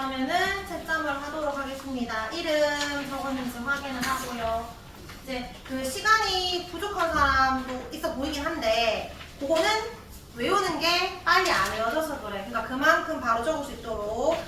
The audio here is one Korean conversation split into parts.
그러면은 채점을 하도록 하겠습니다. 이름 적었는지 확인을 하고요. 이제 그 시간이 부족한 사람도 있어 보이긴 한데 그거는 외우는 게 빨리 안 외워져서 그래. 그러니까 그만큼 바로 적을 수 있도록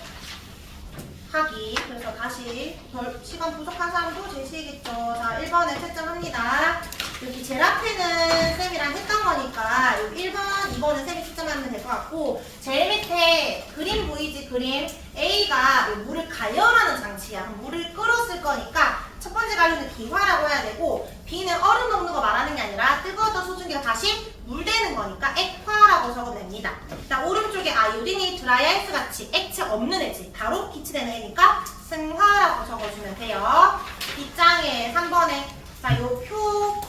하기. 그래서 다시 시간 부족한 사람도 제시겠죠. 자, 1번에 채점합니다. 여기 제일 앞에는 쌤이랑 했던 거니까 여기 1번, 2번은 쌤이 채점하면 될 것 같고 제일 밑에 그림 보이지? 그림 A가 물을 가열하는 장치야. 물을 끓었을 거니까 첫 번째 가열은 기화라고 해야 되고 B는 얼음 녹는 거 말하는 게 아니라 뜨거웠던 수증기가 다시 물 되는 거니까 액화라고 적어도 됩니다. 자, 오른쪽에 아요딘이 드라이아이스 같이 액체 없는 애지 바로 기체되는 애니까 승화라고 적어주면 돼요. 뒷장에 3번에 자, 요 표.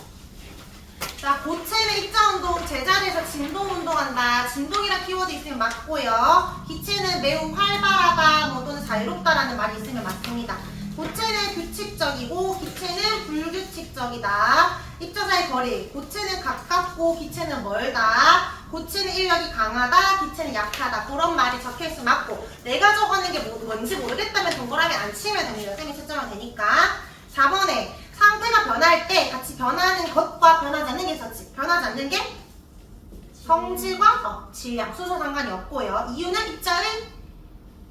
자, 고체는 입자운동, 제자리에서 진동운동한다. 진동이란 키워드 있으면 맞고요. 기체는 매우 활발하다 뭐 또는 자유롭다라는 말이 있으면 맞습니다. 고체는 규칙적이고 기체는 불규칙적이다. 입자 사이 거리, 고체는 가깝고 기체는 멀다. 고체는 인력이 강하다, 기체는 약하다. 그런 말이 적혀있으면 맞고 내가 적어낸 게 뭔지 모르겠다면 동그라미 안 치면 됩니다. 쌤이 채점하면 되니까. 4번에 상태가 변할 때 같이 변하는 것과 변하지 않는 게 있었지. 변하지 않는 게 성질과 질량, 수소 상관이 없고요. 이유는 입자의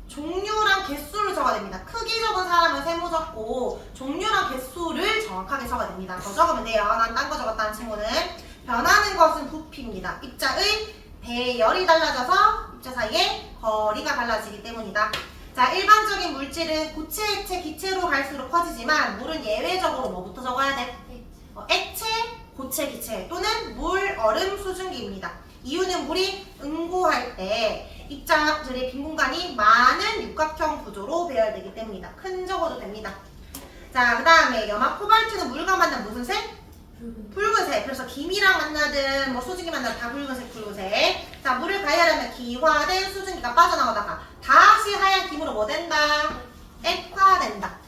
종류랑 개수를 적어야 됩니다. 크기 적은 사람은 세모 적고 종류랑 개수를 정확하게 적어야 됩니다. 더 적으면 돼요. 난 딴 거 적었다는 친구는. 변하는 것은 부피입니다. 입자의 배열이 달라져서 입자 사이의 거리가 달라지기 때문이다. 자, 일반적인 물질은 고체, 액체, 기체로 갈수록 커지지만 물은 예외적으로 뭐부터 적어야 돼? 액체, 고체, 기체 또는 물, 얼음, 수증기입니다. 이유는 물이 응고할 때 입자들의 빈 공간이 많은 육각형 구조로 배열되기 때문이다. 큰 적어도 됩니다. 자, 그 다음에 염화 코발트는 물과 만난 무슨 색? 붉은색. 그래서 김이랑 만나든 뭐 수증기 만나든 다 붉은색, 붉은색. 자, 물을 가열하면 기화된 수증기가 빠져나오다가 다시 하얀 김으로 뭐 된다? 액화된다.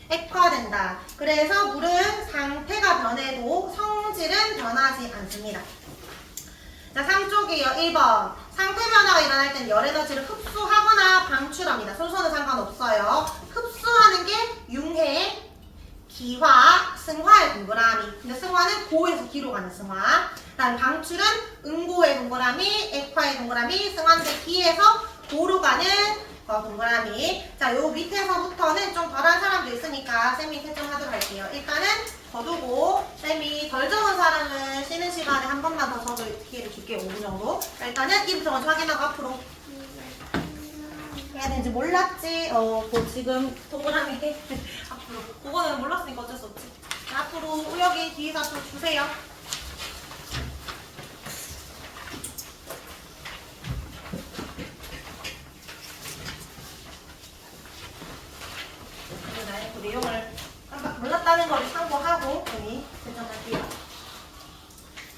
액화된다. 그래서 물은 상태가 변해도 성질은 변하지 않습니다. 자, 3쪽이에요. 1번. 상태 변화가 일어날 때는 열 에너지를 흡수하거나 방출합니다. 순서는 상관없어요. 흡수하는 게 융해, 기화, 승화의 동그라미. 근데 승화는 고에서 기로 가는 승화. 그다음 방출은 응고의 동그라미, 액화의 동그라미, 승화인데 기에서 고로 가는 동그라미. 자, 요 밑에서부터는 좀 덜한 사람도 있으니까 쌤이 채점하도록 할게요. 일단은 거두고 쌤이 덜 적은 사람은 쉬는 시간에 한 번만 더 적을 기회를 줄게요. 5분 정도. 자, 일단은 이름부터 먼저 확인하고 앞으로 해야 되는지 몰랐지? 지금 동그라미 앞으로. 그거는 몰랐으니까 어쩔 수 없지. 자, 앞으로 여기 뒤에서 앞으로 주세요. 나의 그 내용을 깜빡 몰랐다는 걸 참고하고 여기 채점할게요.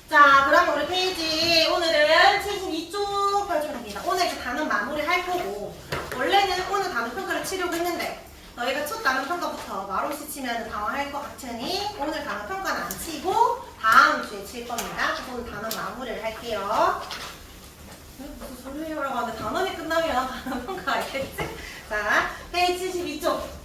자, 그럼 우리 페이지 오늘은 72쪽 펼쳐봅니다. 오늘 이제 단원 마무리 할 거고 원래는 오늘 단원 평가를 치려고 했는데 너희가 첫 단원 평가부터 말없이 치면 당황할 것 같으니 오늘 단원 평가는 안 치고 다음 주에 칠 겁니다. 그래서 오늘 단원 마무리를 할게요. 무슨 소리 하려고 하는데 단원이 끝나면 단원 평가가 있겠지? 자, 페이지 72쪽.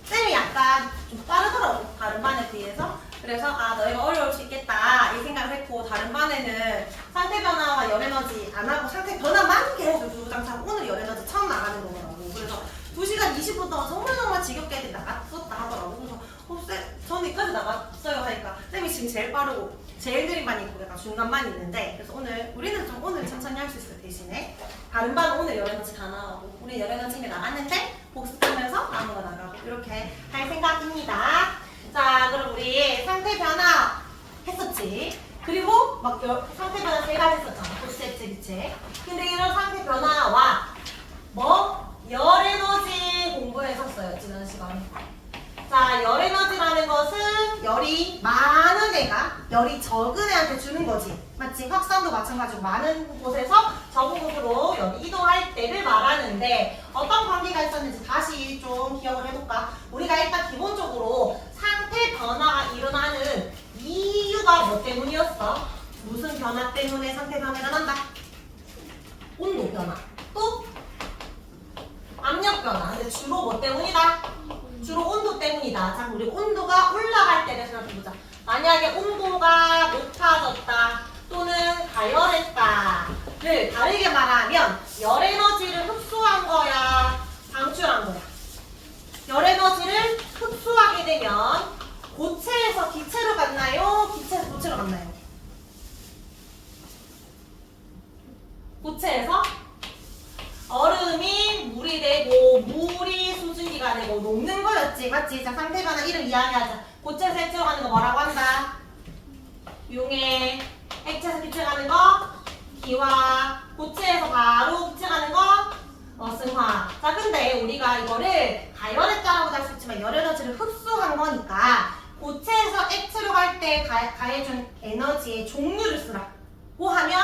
쌤이 약간 좀 빠르더라고, 다른 반에 비해서. 그래서 너희가 어려울 수 있겠다 이 생각을 했고 다른 반에는 상태 변화와 열 에너지 안 하고 상태 변화만 계속 주구장창 오늘 열 에너지 처음 나가는 거더라고. 그래서 2시간 20분 동안 정말 지겹게 나갔었다 하더라고. 그래서 쌤 저는 여기까지 나갔어요 하니까 쌤이 지금 제일 빠르고 제일 느린 반이 있고 약간 중간반이 있는데 그래서 우리는 좀 오늘 천천히 할 수 있어요. 대신에 다른 반은 오늘 열 에너지 다 나가고 우리 열 에너지 나갔는데 복습하면서 남은 거 나가고 이렇게 할 생각입니다. 자, 그럼 우리 상태 변화 했었지. 그리고 막 상태 변화 세 가지 했었잖아. 고체, 액체, 기체. 근데 이런 상태 변화와 열 에너지 공부했었어요. 지난 시간에. 자, 열 에너지라는 것은 열이 많은 애가 열이 적은 애한테 주는 거지. 맞지? 확산도 마찬가지고 많은 곳에서 적은 곳으로 열이 이동할 때를 말하는데 어떤 관계가 있었는지 다시 좀 기억을 해볼까? 우리가 일단 기본적으로 상태 변화가 일어나는 이유가 뭐 때문이었어? 무슨 변화 때문에 상태 변화가 일어난다? 온도 변화. 또 압력 변화. 근데 주로 뭐 때문이다? 주로 온도 때문이다. 자, 우리 온도가 올라갈 때를 생각해보자. 만약에 온도가 높아졌다 또는 가열했다를 다르게 말하면 열 에너지를 흡수한 거야, 방출한 거야. 열 에너지를 흡수하게 되면 고체에서 기체로 갔나요? 기체에서 고체로 갔나요? 고체에서 얼음이 물이 되고 물이 수증기가 되고 녹는 거였지, 맞지? 자, 상태 변화 이름 이야기하자. 고체에서 액체로 가는 거 뭐라고 한다? 용해. 액체에서 기체 가는 거 기화. 고체에서 바로 기체 가는 거 승화. 자, 근데 우리가 이거를 가열했다라고도 할 수 있지만 열 에너지를 흡수한 거니까 고체에서 액체로 갈 때 가해준 에너지의 종류를 쓰라고 하면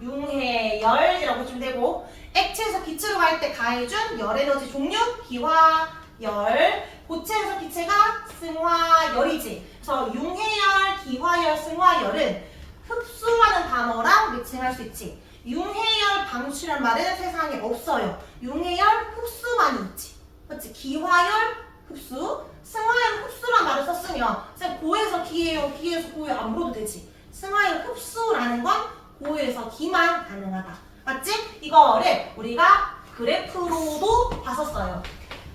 융해열이라고 해주면 되고, 액체에서 기체로 갈 때 가해준 열 에너지 종류 기화열, 고체에서 기체가 승화열이지. 그래서 융해열, 기화열, 승화열은 흡수라는 단어랑 매칭할 수 있지. 융해열 방출이란 말은 세상에 없어요. 융해열 흡수만 있지. 그렇지? 기화열 흡수, 승화열 흡수란 말을 썼으면 쌤 고에서 기예요, 기에서 고에 안 물어도 되지. 승화열 흡수라는 건 고에서 기만 가능하다. 맞지? 이거를 우리가 그래프로도 봤었어요.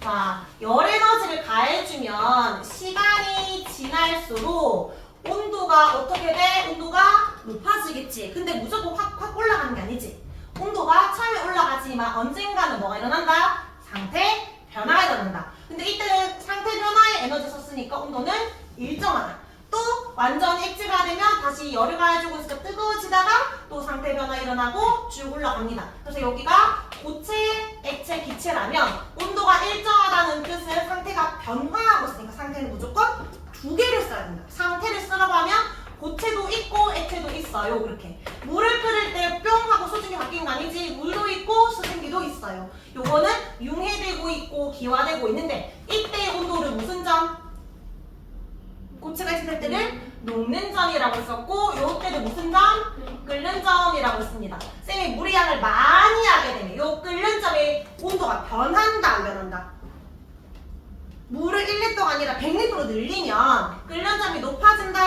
자, 열 에너지를 가해주면 시간이 지날수록 온도가 어떻게 돼? 온도가 높아지겠지. 근데 무조건 확 올라가는 게 아니지. 온도가 처음에 올라가지만 언젠가는 뭐가 일어난다? 상태 변화가 일어난다. 근데 이때는 상태 변화에 에너지 썼으니까 온도는 일정하다. 또 완전히 액체가 되면 다시 열을 가해주고 있으니까 뜨거워지다가 또 상태 변화 일어나고 쭉 올라갑니다. 그래서 여기가 고체, 액체, 기체라면 온도가 일정하다는 뜻은 상태가 변화하고 있으니까 상태는 무조건 두 개를 써야 된다. 상태를 쓰라고 하면 고체도 있고 액체도 있어요. 그렇게 물을 끓일 때 뿅 하고 수증기 바뀌는 거 아니지. 물도 있고 수증기도 있어요. 요거는 융해되고 있고 기화되고 있는데 이때의 온도를 무슨 점? 고체가 있을 때를 녹는 점이라고 썼고 요때를 무슨 점? 끓는 점이라고 했습니다. 쌤이 물의 양을 많이 하게 되면 요 끓는 점의 온도가 변한다 안 변한다? 물을 1리터가 아니라 100리터로 늘리면 끓는 점이 높아진다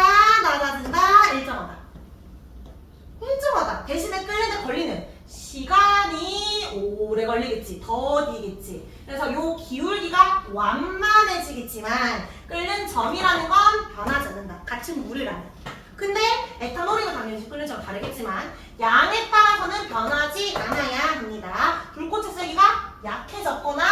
낮아진다? 일정하다. 일정하다. 대신에 끓는데 걸리는 시간이 오래 걸리겠지. 더디겠지. 그래서 요 기울기가 완만해지겠지만 끓는 점이라는 건 변하지 않는다. 같은 물이라면. 근데 에탄올이나 당연히 끓는 점은 다르겠지만 양에 따라서는 변하지 않아야 합니다. 불꽃의 세기가 약해졌거나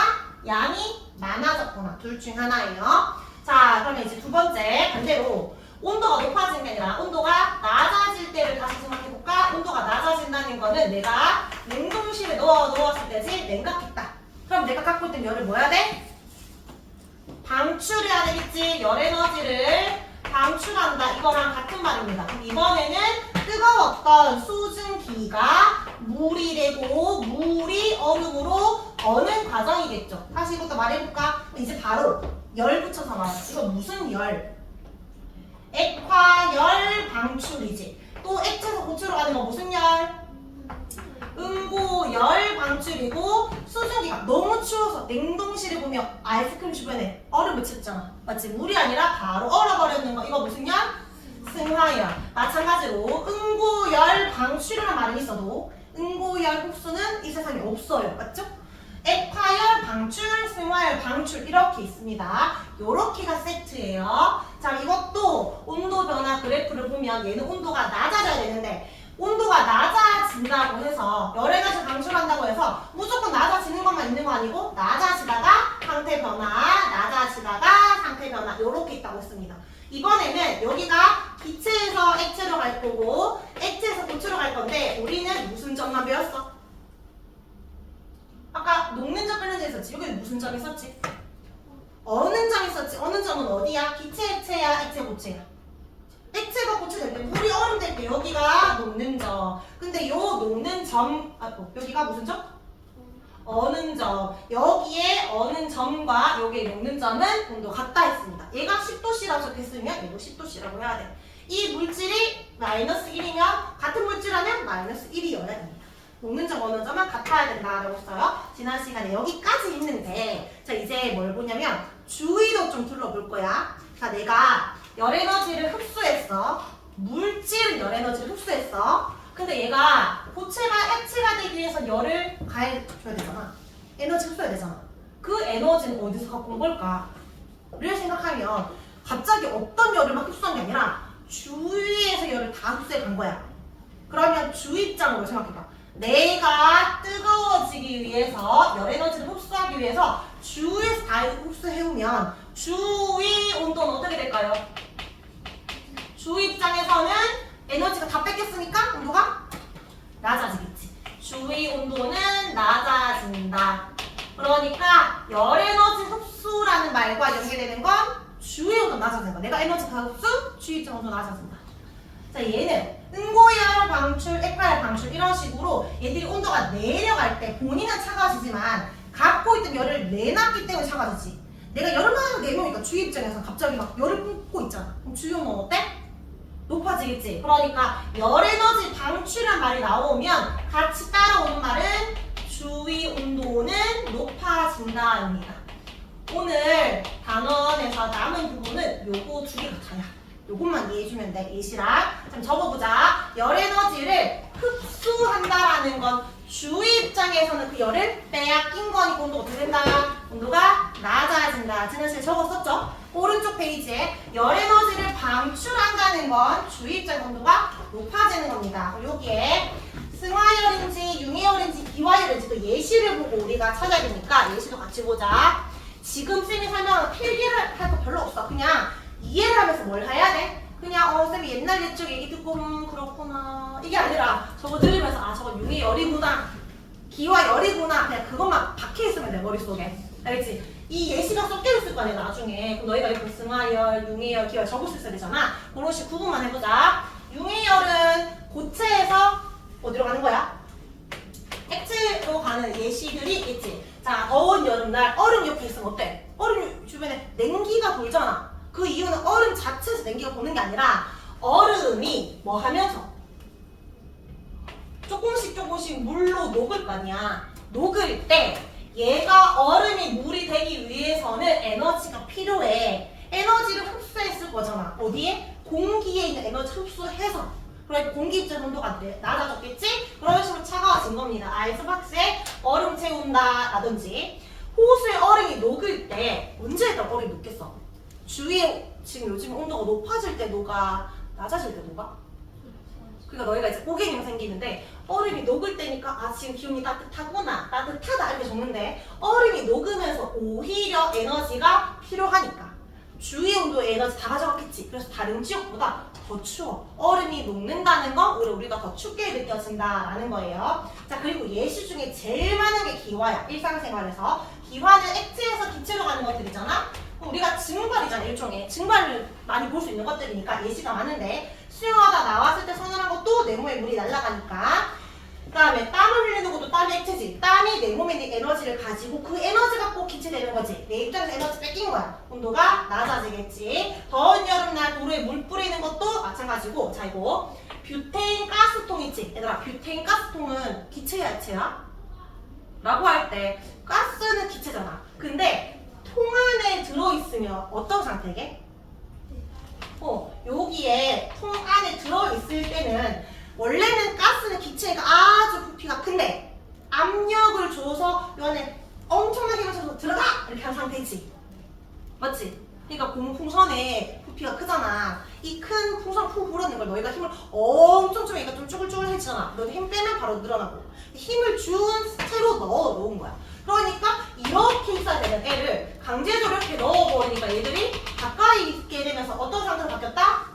양이 많아졌거나 둘 중 하나예요. 자, 그러면 이제 두 번째 반대로 온도가 높아지는 게 아니라 온도가 낮아질 때를 다시 생각해볼까? 온도가 낮아진다는 거는 내가 냉동실에 넣었을 때지 냉각했다. 그럼 내가 갖고 있던 열을 뭐 해야 돼? 방출해야 되겠지. 열 에너지를 방출한다. 이거랑 같은 말입니다. 이번에는 뜨거웠던 수증기가 물이 되고 물이 얼음으로 어는 과정이겠죠. 다시 이것도 말해볼까? 이제 바로 열 붙여서 말해. 이거 무슨 열? 액화열 방출이지. 또 액체에서 고체로 가는 거 무슨 열? 응고열 방출이고, 수증기가 너무 추워서 냉동실에 보면 아이스크림 주변에 얼음 묻혔잖아. 맞지? 물이 아니라 바로 얼어버리는 거. 이거 무슨 열? 승화열. 마찬가지로 응고열 방출이라는 말은 있어도 응고열 흡수는 이 세상에 없어요. 맞죠? 액화열 방출, 승화열 방출 이렇게 있습니다. 요렇게가 세트예요. 자, 이것도 온도 변화 그래프를 보면 얘는 온도가 낮아져야 되는데 온도가 낮아진다고 해서 열 에너지 방출한다고 해서 무조건 낮아지는 것만 있는 거 아니고 낮아지다가 상태 변화, 낮아지다가 상태 변화 요렇게 있다고 했습니다. 이번에는 여기가 기체에서 액체로 갈 거고 액체에서 고체로 갈 건데 우리는 무슨 점만 배웠어? 아까 녹는 점 끓는 점 있었지. 여기는 무슨 점 있었지? 어는 점 있었지. 어는 점은 어디야? 기체 액체야? 액체 고체야? 액체가 고체 될 때 물이 얼음 될 때 여기가 녹는 점. 근데 요 녹는 점 여기가 무슨 점? 어는 점. 여기에 어는 점과 여기에 녹는 점은 온도 같다 했습니다. 얘가 10도씨라고 적혔으면 얘도 10도씨라고 해야 돼. 이 물질이 마이너스 1이면 같은 물질하면 마이너스 1이어야 됩니다. 녹는 점 어느 점은 같아야 된다라고 했어요. 지난 시간에 여기까지 있는데 자 이제 뭘 보냐면 주위도 좀 둘러볼 거야. 자 내가 열 에너지를 흡수했어. 물질은 열 에너지를 흡수했어. 근데 얘가 고체가 액체가 되기 위해서 열을 가해줘야 되잖아. 에너지 흡수해야 되잖아. 그 에너지는 어디서 갖고 온 걸까? 를 생각하면 갑자기 어떤 열을 막 흡수한 게 아니라 주위에서 열을 다 흡수해 간 거야. 그러면 주위 입장으로 생각해봐. 내가 뜨거워지기 위해서 열 에너지를 흡수하기 위해서 주위에서 다 흡수해오면 주위 온도는 어떻게 될까요? 주위 입장에서는 에너지가 다 뺏겼으니까 온도가 낮아지겠지. 주위 온도는 낮아진다. 그러니까 열 에너지 흡수라는 말과 연계되는 건 주위 온도 낮아진다. 내가 에너지 다 흡수, 주위 입장 온도 낮아진다. 자 얘는 응고열 방출, 액화열 방출 이런 식으로 얘들이 온도가 내려갈 때 본인은 차가워지지만 갖고 있던 열을 내놨기 때문에 차가워지지. 내가 열을 막 내놓으니까 주위 입장에서 갑자기 막 열을 뿜고 있잖아. 그럼 주위 온도는 어때? 높아지겠지. 그러니까 열 에너지 방출이란 말이 나오면 같이 따라오는 말은 주위 온도는 높아진다입니다. 오늘 단원에서 남은 부분은 요거 두 개가 다야. 요것만 이해해주면 돼. 예시랑 좀 적어보자. 열 에너지를 흡수한다라는 건 주위 입장에서는 그 열을 빼앗긴 거니까 온도가 어떻게 된다? 온도가 낮아진다. 지난 시간에 적었었죠? 오른쪽 페이지에 열 에너지를 방출한다는 건 주위 입장 온도가 높아지는 겁니다. 그리고 여기에 승화열인지 융해열인지 기화열인지 또 예시를 보고 우리가 찾아야 되니까 예시도 같이 보자. 지금 쌤이 설명한 필기를 할 거 별로 없어. 그냥 이해를 하면서 뭘 해야 돼? 그냥 쌤이 옛날 옛적 얘기 듣고 그렇구나 이게 아니라 저거 들으면서 아 저거 융해열이구나 기화열이구나 그냥 그것만 박혀있으면 돼 머릿속에. 알겠지? 이 예시가 섞여 있을 거 아니야 나중에. 그럼 너희가 이렇게 승화열, 융해열, 기화열 적을 수 있어야 되잖아. 그런 식 구분만 해보자. 융해열은 고체에서 어디로 가는 거야? 액체로 가는 예시들이 있지. 자 더운 여름날 얼음 옆에 있으면 어때? 얼음 주변에 냉기가 돌잖아. 그 이유는 얼음 자체에서 냉기가 도는 게 아니라 얼음이 뭐 하면서 조금씩 물로 녹을 거 아니야. 녹을 때 얘가 얼음이 물이 되기 위해서는 에너지가 필요해. 에너지를 흡수했을 거잖아. 어디에? 공기에 있는 에너지 흡수해서. 그러니까 공기 입자 온도가 낮아졌겠지? 그런 식으로 차가워진 겁니다. 아이스박스에 얼음 채운다 라든지 호수에 얼음이 녹을 때 언제 했다 얼음이 녹겠어? 주위에 지금 요즘 온도가 높아질 때 녹아? 낮아질 때 녹아? 그러니까 너희가 이제 고갱이 생기는데 얼음이 녹을 때니까 아 지금 기온이 따뜻하구나 따뜻하다 이렇게 적는데 얼음이 녹으면서 오히려 에너지가 필요하니까 주위 온도의 에너지 다 가져갔겠지. 그래서 다른 지역보다 더 추워. 얼음이 녹는다는 건 오히려 우리가 더 춥게 느껴진다라는 거예요. 자 그리고 예시 중에 제일 많은 게 기화야. 일상생활에서 기화는 액체에서 기체로 가는 것들이잖아. 그럼 우리가 증발이잖아. 일종의 증발을 많이 볼 수 있는 것들이니까 예시가 많은데 수영하다 나왔을 때 서늘한 것도 내 몸에 물이 날아가니까. 그 다음에 땀을 흘리는 것도 땀이 액체지. 땀이 내 몸에 있는 에너지를 가지고 그 에너지가 꼭 기체되는 거지. 내 입장에서 에너지 뺏긴 거야. 온도가 낮아지겠지. 더운 여름날 도로에 물 뿌리는 것도 마찬가지고. 자 이거 뷰테인 가스통 있지. 얘들아 뷰테인 가스통은 기체야 액체야? 라고 할 때 가스는 기체잖아. 근데 통 안에 들어있으면 어떤 상태게? 여기에 통 안에 들어있을 때는 원래는 가스는 기체가 아주 부피가 큰데 압력을 줘서 이 안에 엄청나게 힘을 줘서 들어가! 이렇게 한 상태지. 맞지? 그러니까 고무풍선에 부피가 크잖아. 이 큰 풍선 푹 불어넣는 걸 너희가 힘을 엄청 주면 얘가 좀 쭈글쭈글해지잖아. 너희 힘 빼면 바로 늘어나고. 힘을 준 채로 넣은 거야. 그러니까 이렇게 있어야 되는 애를 강제적으로 이렇게 넣어버리니까 얘들이 가까이 있게 되면서 어떤 상태로 바뀌었다?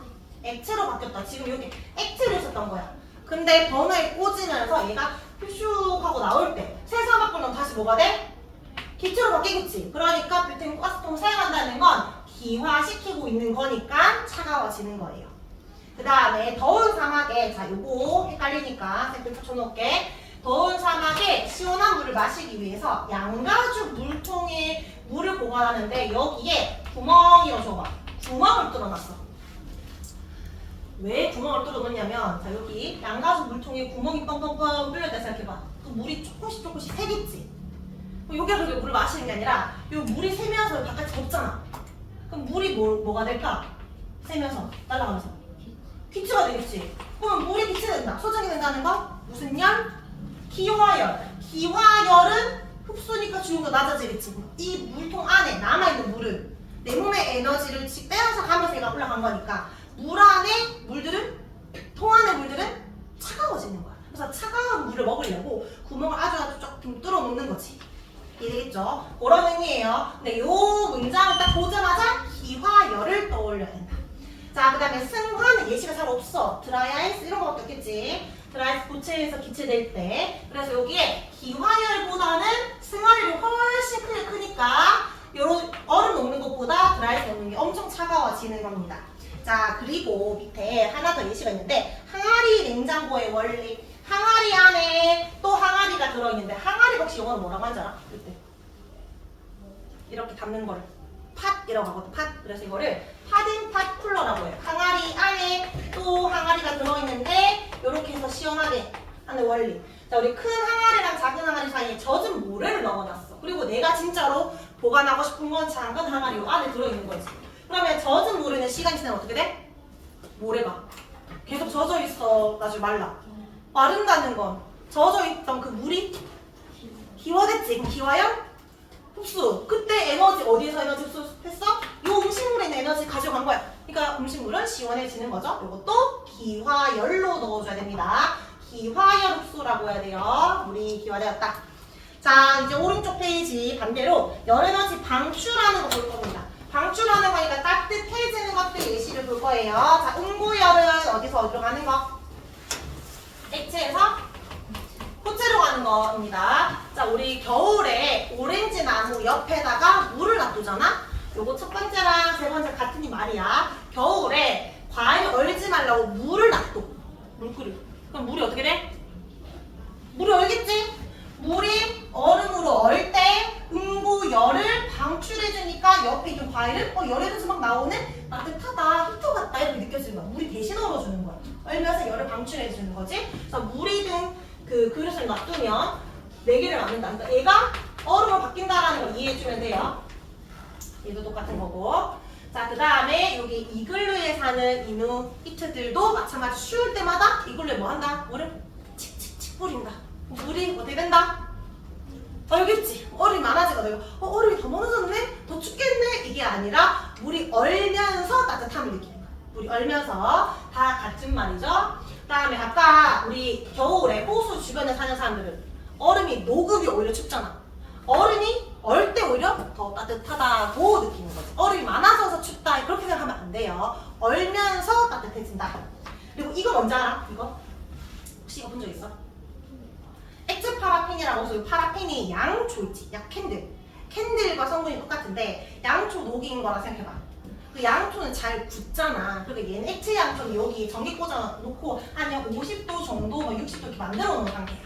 액체로 바뀌었다. 지금 여기 액체로 있었던 거야. 근데 버너에 꽂으면서 얘가 퓨슉 하고 나올 때 세상 밖으로 나면 다시 뭐가 돼? 기체로 바뀌겠지. 그러니까 뷰테인 가스통을 사용한다는 건 기화시키고 있는 거니까 차가워지는 거예요. 그 다음에 더운 사막에 자 요거 헷갈리니까 쌤 붙여놓을게. 더운 사막에 시원한 물을 마시기 위해서 양가죽 물통에 물을 보관하는데 여기에 구멍이라고 줘봐. 구멍을 뚫어놨어. 왜 구멍을 뚫어 놓냐면 자 여기 양가수 물통에 구멍이 뻥뻥뻥 뚫렸다 생각해봐. 그 물이 조금씩 새겠지. 여기가 그렇게 물을 마시는 게 아니라 요 물이 새면서 바깥에 덮잖아. 그럼 물이 뭐가 될까? 새면서 날아가면서 기체가 되겠지. 그러면 물이 기체된다. 소정이 된다는 거 무슨 열? 기화열. 기화열은 흡수니까 주유가 낮아지겠지. 이 물통 안에 남아있는 물은 내 몸의 에너지를 빼앗아 가면서 얘가 올라간 거니까 물 안에 물들은 통 안의 물들은 차가워지는 거야. 그래서 차가운 물을 먹으려고 구멍을 아주 조금 뚫어 놓는 거지. 이해되겠죠? 그런 의미예요. 근데 요 문장을 딱 보자마자 기화열을 떠올려야 된다. 자, 그 다음에 승화는 예시가 잘 없어. 드라이아이스 이런 것도 없겠지. 드라이아이스 고체에서 기체될 때. 그래서 여기에 기화열보다는 승화열이 훨씬 크니까 요런 얼음 녹는 것보다 드라이아이스 녹는 게 엄청 차가워지는 겁니다. 자, 그리고 밑에 하나 더 예시가 있는데 항아리 냉장고의 원리. 항아리 안에 또 항아리가 들어있는데 항아리 혹시 영어로 뭐라고 하는지 알아? 이때 이렇게 담는 거를 팟이라고 하거든. 팟. 그래서 이거를 팟인 쿨러라고 해요. 항아리 안에 또 항아리가 들어있는데 이렇게 해서 시원하게 하는 원리. 자, 우리 큰 항아리랑 작은 항아리 사이에 젖은 모래를 넣어놨어. 그리고 내가 진짜로 보관하고 싶은 건 작은 항아리 요 안에 들어있는 거지. 그러면 젖은 모래는 시간이 지나면 어떻게 돼? 모래가 계속 젖어 있어. 나중에 말라. 마른다는 건 젖어 있던 그 물이 기화됐지. 그럼 기화열? 흡수. 그때 에너지 어디에서 에너지 흡수했어? 요 음식물에 있는 에너지 가져간 거야. 그러니까 음식물은 시원해지는 거죠. 요것도 기화열로 넣어줘야 됩니다. 기화열 흡수라고 해야 돼요. 물이 기화되었다. 자, 이제 오른쪽 페이지 반대로 열에너지 방출하는 거 볼 겁니다. 방출하는 거니까 따뜻해지는 것들 예시를 볼 거예요. 자, 응고열은 어디로 가는 거? 액체에서 호체로 가는 겁니다. 자, 우리 겨울에 오렌지 나무 옆에다가 물을 놔두잖아? 요거 첫 번째랑 세 번째 같은 이 말이야. 겨울에 과일 얼지 말라고 물을 놔둬. 물그릇. 그럼 물이 어떻게 돼? 물이 얼겠지? 물이 얼음으로 얼 때 응고열을 방출해주니까 옆에 있는 과일은 열에서 막 나오는 따뜻하다, 히터 같다 이렇게 느껴지는 거야. 물이 대신 얼어주는 거야. 얼면서 열을 방출해주는 거지. 그래서 물이 든 그 그릇을 놔두면 내기를 맞는다. 그러니까 얘가 얼음으로 바뀐다라는 걸 이해해주면 돼요. 얘도 똑같은 거고. 자, 그 다음에 여기 이글루에 사는 이누이트들도 마찬가지 추울 때마다 이글루에 뭐 한다? 물을 칙칙칙 뿌린다. 물이 어떻게 된다? 얼겠지. 얼음이 많아지거든요. 얼음이 더 많아졌네? 더 춥겠네? 이게 아니라 물이 얼면서 따뜻함을 느끼는 거야. 물이 얼면서 다 같은 말이죠. 그 다음에 아까 우리 겨울에 호수 주변에 사는 사람들은 얼음이 녹으면 오히려 춥잖아. 얼음이 얼 때 오히려 더 따뜻하다고 느끼는 거지. 얼음이 많아져서 춥다 그렇게 생각하면 안 돼요. 얼면서 따뜻해진다. 그리고 이거 뭔지 알아? 이거? 혹시 이거 본 적 있어? 액체 파라핀이라고 해서 파라핀이 양초 있지? 캔들과 성분이 똑같은데 양초 녹인 거라 생각해봐. 그 양초는 잘 굳잖아. 그리고 얘는 액체 양초는 여기 전기 꽂아 놓고 한 50도 정도, 60도 이렇게 만들어 놓은 상태야.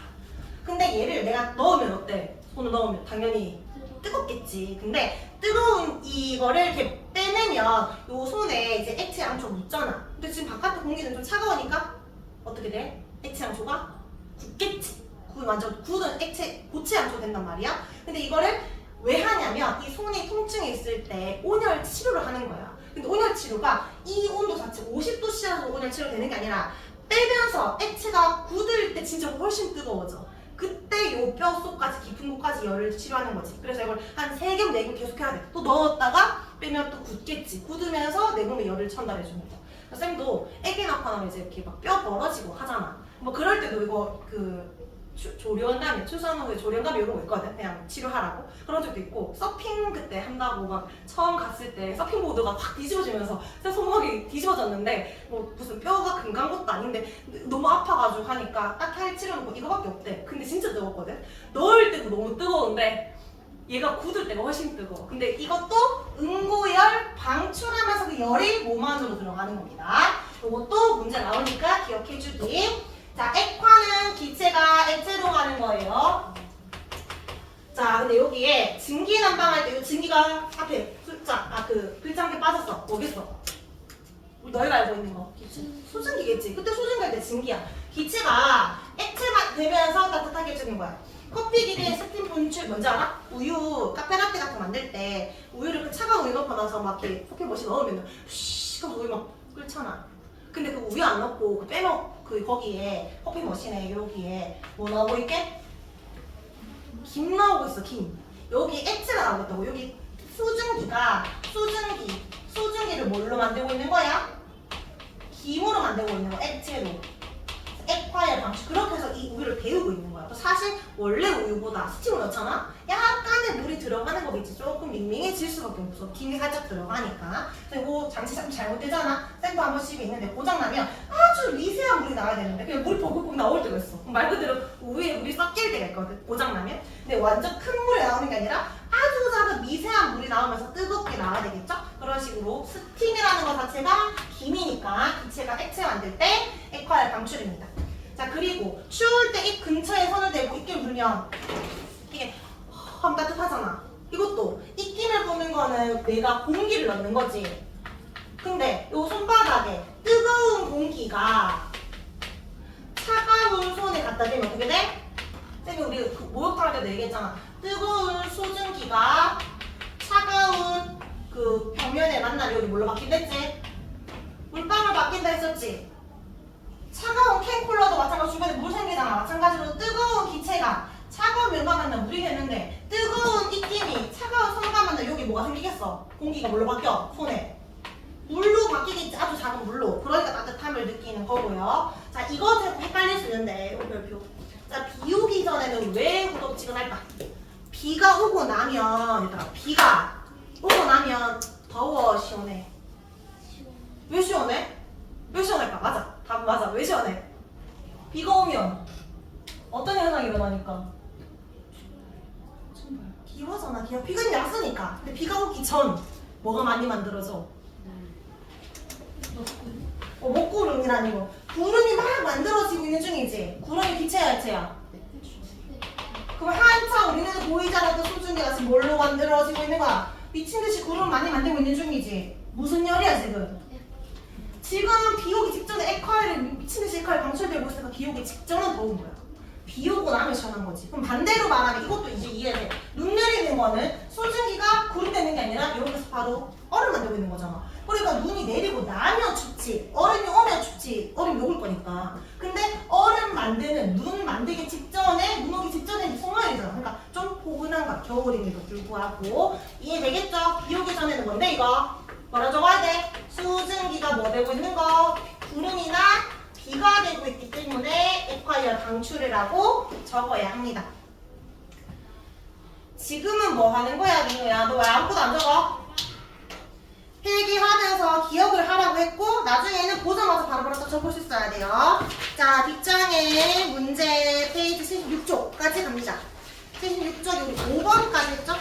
근데 얘를 내가 넣으면 어때? 손을 넣으면 당연히 뜨겁겠지. 근데 뜨거운 이거를 이렇게 빼내면 요 손에 이제 액체 양초 묻잖아. 근데 지금 바깥에 공기는 좀 차가우니까 어떻게 돼? 액체 양초가 굳겠지. 완전 굳은 고체 양초 된단 말이야. 근데 이거를 왜 하냐면 이 손이 통증이 있을 때 온열 치료를 하는 거야. 근데 온열 치료가 이 온도 자체 50도씨라서 온열 치료 되는 게 아니라 빼면서 액체가 굳을 때 진짜 훨씬 뜨거워져. 그때 요 뼈 속까지 깊은 곳까지 열을 치료하는 거지. 그래서 이걸 한 3겹, 4겹 계속 해야 돼. 또 넣었다가 빼면 또 굳겠지. 굳으면서 내 몸에 열을 전달해 주는 거죠. 쌤도 애기 낳고 나면 이제 이렇게 막 뼈 벌어지고 하잖아. 뭐 그럴 때도 이거 조련감이 출산 후에 조련감이 이런 거 있거든. 그냥 치료하라고 그런 적도 있고 서핑 그때 한다고 막 처음 갔을 때 서핑 보드가 확 뒤집어지면서 제 손목이 뒤집어졌는데 뭐 무슨 뼈가 금간 것도 아닌데 너무 아파가지고 하니까 딱 할 치료는 뭐 이거밖에 없대. 근데 진짜 뜨겁거든. 넣을 때도 너무 뜨거운데 얘가 굳을 때가 훨씬 뜨거워. 근데 이것도 응고열 방출하면서 그 열이 몸 안으로 들어가는 겁니다. 이것도 문제 나오니까 기억해주기. 자, 액화는 기체가 액체로 가는 거예요. 자, 근데 여기에 증기 난방할 때 이 증기가 앞에 글자 한 개 빠졌어. 어디 있어? 우리 너희가 알고 있는 거. 수증기겠지. 그때 수증기 할 때 증기야. 기체가 액체가 되면서 따뜻하게 해주는 거야. 커피 기계에 스팀 분출 뭔지 알아? 우유, 카페라떼 같은 거 만들 때 우유를 그 차가운 우유 넣고 나서 막 이렇게 커피 머신 넣으면 휘 하고 우유 막 끓잖아. 근데 그 우유 안 넣고 그 거기에 커피 머신에 여기에 뭐 나오고 있게? 김 나오고 있어. 김. 여기 액체가 나오고 있다고. 여기 수증기를 뭘로 만들고 있는 거야? 김으로 만들고 있는 거야. 액체로. 액화열 방식. 그렇게 해서 이 우유를 데우고 있는 거야. 사실 원래 우유보다 스팀을 넣잖아? 약간의 물이 들어가는 거겠지. 조금 밍밍해질 수밖에 없어. 김이 살짝 들어가니까. 그리고 장치 참 잘못되잖아. 쌤도 한 번씩 있는데 고장나면 아주 미세한 물이 나와야 되는데 그냥 물이 벅벅 나올 때가 있어. 말 그대로 우유에 물이 섞일 때가 있거든. 고장나면. 근데 완전 큰 물이 나오는 게 아니라 아주 작은 미세한 물이 나오면서 뜨겁게 나와야 되겠죠? 그런 식으로 스팀이라는 것 자체가 김이니까 기체가 액체 만들 때 액화열 방출입니다. 자, 그리고 추울 때 입 근처에 손을 대고 입김을 불면 이게 하면 따뜻하잖아. 이것도 입김을 부는 거는 내가 공기를 넣는 거지. 근데 요 손바닥에 뜨거운 공기가 차가운 손에 갖다 대면 어떻게 돼? 쌤이 우리 그 목욕탕 할 때도 얘기했잖아. 뜨거운 수증기가 차가운 그 벽면에 만나면 여기 뭘로 바뀐댔지? 물방울 바뀐다 했었지? 차가운 캔쿨러도 마찬가지로 주변에 물 생기잖아. 마찬가지로 뜨거운 기체가 차가운 면과 만나면 물이 되는데 뜨거운 입김이 차가운 손과 만나면 여기 뭐가 생기겠어? 공기가 뭘로 바뀌어? 손에. 물로 바뀌겠지. 아주 작은 물로. 그러니까 따뜻함을 느끼는 거고요. 자, 이거 좀 헷갈릴 수 있는데 별표. 자, 비 오기 전에는 왜 후덥지근할까? 비가 오고 나면 얘들아 비가 오고 나면 더워 시원해? 왜 시원해? 왜 시원할까? 맞아. 답 맞아. 왜 시원해? 비가 오면 어떤 현상이 일어나니까? 기화잖아. 기화. 비가 약쓰니까. 근데 비가 오기 전 뭐가 많이 만들어져? 먹구름이라는 거. 구름이 막 만들어지고 있는 중이지. 구름이 기체야, 액체야? 그럼 한참 우리는 보이지 않았던 수증기가 지금 뭘로 만들어지고 있는 거야? 미친 듯이 구름 많이 만들고 있는 중이지. 무슨 열이야 지금? 지금 비 오기 직전에 액화열이 미친 듯이 액화열 방출되고 있으니까 비 오기 직전은 더운 거야. 비 오고 나면 시원한 거지. 그럼 반대로 말하면 이것도 이제 이해돼. 눈 내리는 거는 수증기가 구름 되는 게 아니라 여기서 바로 얼음 만들고 있는 거잖아. 그러니까 눈이 내리고 나면 춥지. 얼음이 오면 춥지. 얼음이 녹을 거니까. 근데 얼음 만드는 눈 만들기 직전에 눈 오기 직전에 송월이잖아. 그러니까 좀 포근한 거야. 겨울임에도 불구하고. 이해되겠죠? 비 오기 전에는 뭔데 이거? 뭐라 적어야 돼? 수증기가 뭐 되고 있는 거? 구름이나 비가 되고 있기 때문에 액화열 방출이라고 적어야 합니다. 지금은 뭐 하는 거야, 민우야? 너 왜 아무것도 안 적어? 필기하면서 기억을 하라고 했고 나중에는 보자마자 바로바로 또 적을 수 있어야 돼요. 자, 뒷장에 문제 페이지 76쪽까지 갑니다. 76쪽이 우리 5번까지 했죠?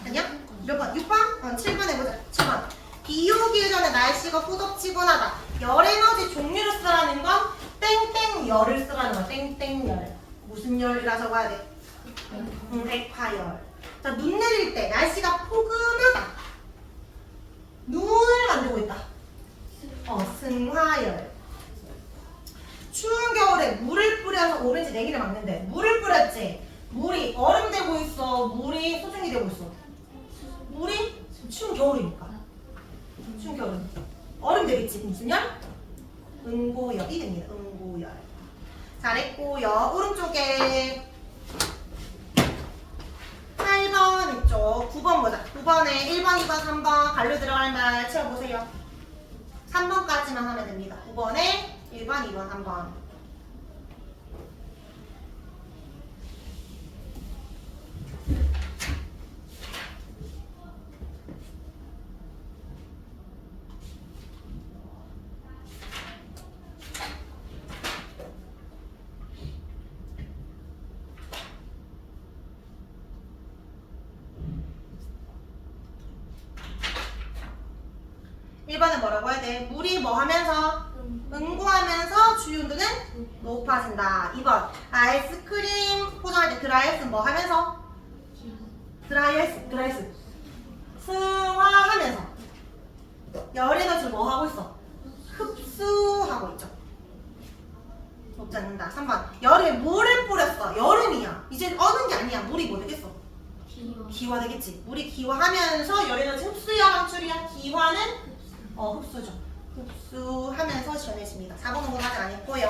아니야? 몇 번? 6번? 7번 해보자. 7번. 비 오기 전에 날씨가 후덥지근하다. 열에너지 종류를 쓰라는 건 땡땡열을 쓰라는 거야. 땡땡열. 무슨 열이라 적어야 돼? 액화열. 자, 눈 내릴 때 날씨가 포근하다. 눈을 만들고 있다. 승화열. 추운 겨울에 물을 뿌려서 오렌지 내기를 막는데 물을 뿌렸지. 물이 얼음 되고 있어. 물이 수증기 되고 있어. 물이 추운 겨울이니까. 추운 겨울은 얼음 되겠지. 무슨 열? 응고열이 됩니다. 응고열. 잘했고요. 오른쪽에 8번 했죠. 9번 보자. 9번에 1번, 2번, 3번 갈로 들어갈 말 채워보세요. 3번까지만 하면 됩니다. 9번에 1번, 2번, 3번. (1번은) 뭐라고 해야 돼? 물이 뭐 하면서? 응고하면서 주유온도는 높아진다. 2번 아이스크림 포장할 때 드라이아이스는 뭐 하면서? 드라이아이스 승화하면서 열 에너지를 뭐 하고 있어? 흡수하고 있죠. 높지 않는다. 3번. 열에 물을 뿌렸어. 여름이야. 이제 어는 게 아니야. 물이 뭐 되겠어? 기화 되겠지. 물이 기화하면서 열 에너지 흡수야, 방출이야? 기화는 흡수죠. 흡수하면서 시원해집니다. 4번은 뭐 아직 안 했고요.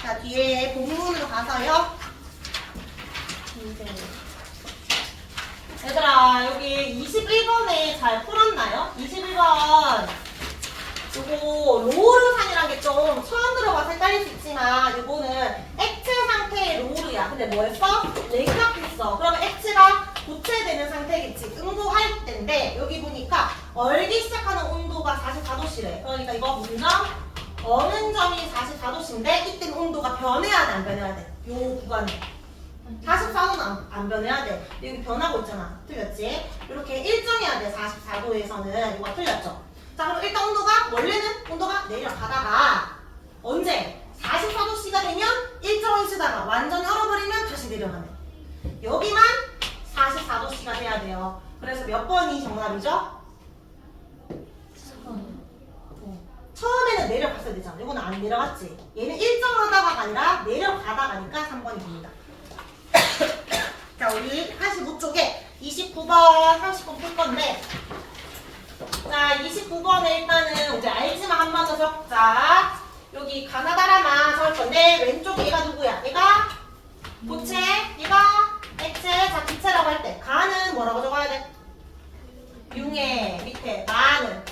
자, 뒤에 본문으로 가서요. 얘들아, 여기 21번에 잘 풀었나요? 21번. 요거 로우르산이라는 게 좀 처음 들어봐서 헷갈릴 수 있지만 요거는 액체 상태의 로우르야. 근데 뭐였어? 냉각했어. 그러면 액체가 고체되는 상태겠지. 응고할 때인데 여기 보니까 얼기 시작하는 온도가 44도씨래. 그러니까 이거 문점 어는 점이 44도씨인데 이때는 온도가 변해야 돼, 안 변해야 돼? 요 구간에 44도는 안 변해야 돼. 여기 변하고 있잖아. 틀렸지? 이렇게 일정해야 돼. 44도에서는 이거 틀렸죠? 자, 그럼 일단 온도가 원래는 온도가 내려가다가 언제? 44도씨가 되면 일정히 쓰다가 완전히 얼어버리면 다시 내려가네. 여기만 44도씨가 돼야 돼요. 그래서 몇 번이 정답이죠? 처음에는 내려갔어야 되잖아. 이거는 안 내려갔지. 얘는 일정하다가 아니라 내려가다가니까 3번이 됩니다. 자, 우리 85쪽에 29번, 30번 풀 건데 자, 29번에 일단은 우리 알지만 한 번 더 적자. 여기 가나다라만 적을 건데 왼쪽 얘가 누구야? 얘가 고체, 얘가 액체. 자, 기체라고 할 때 가는 뭐라고 적어야 돼? 융해. 밑에 마는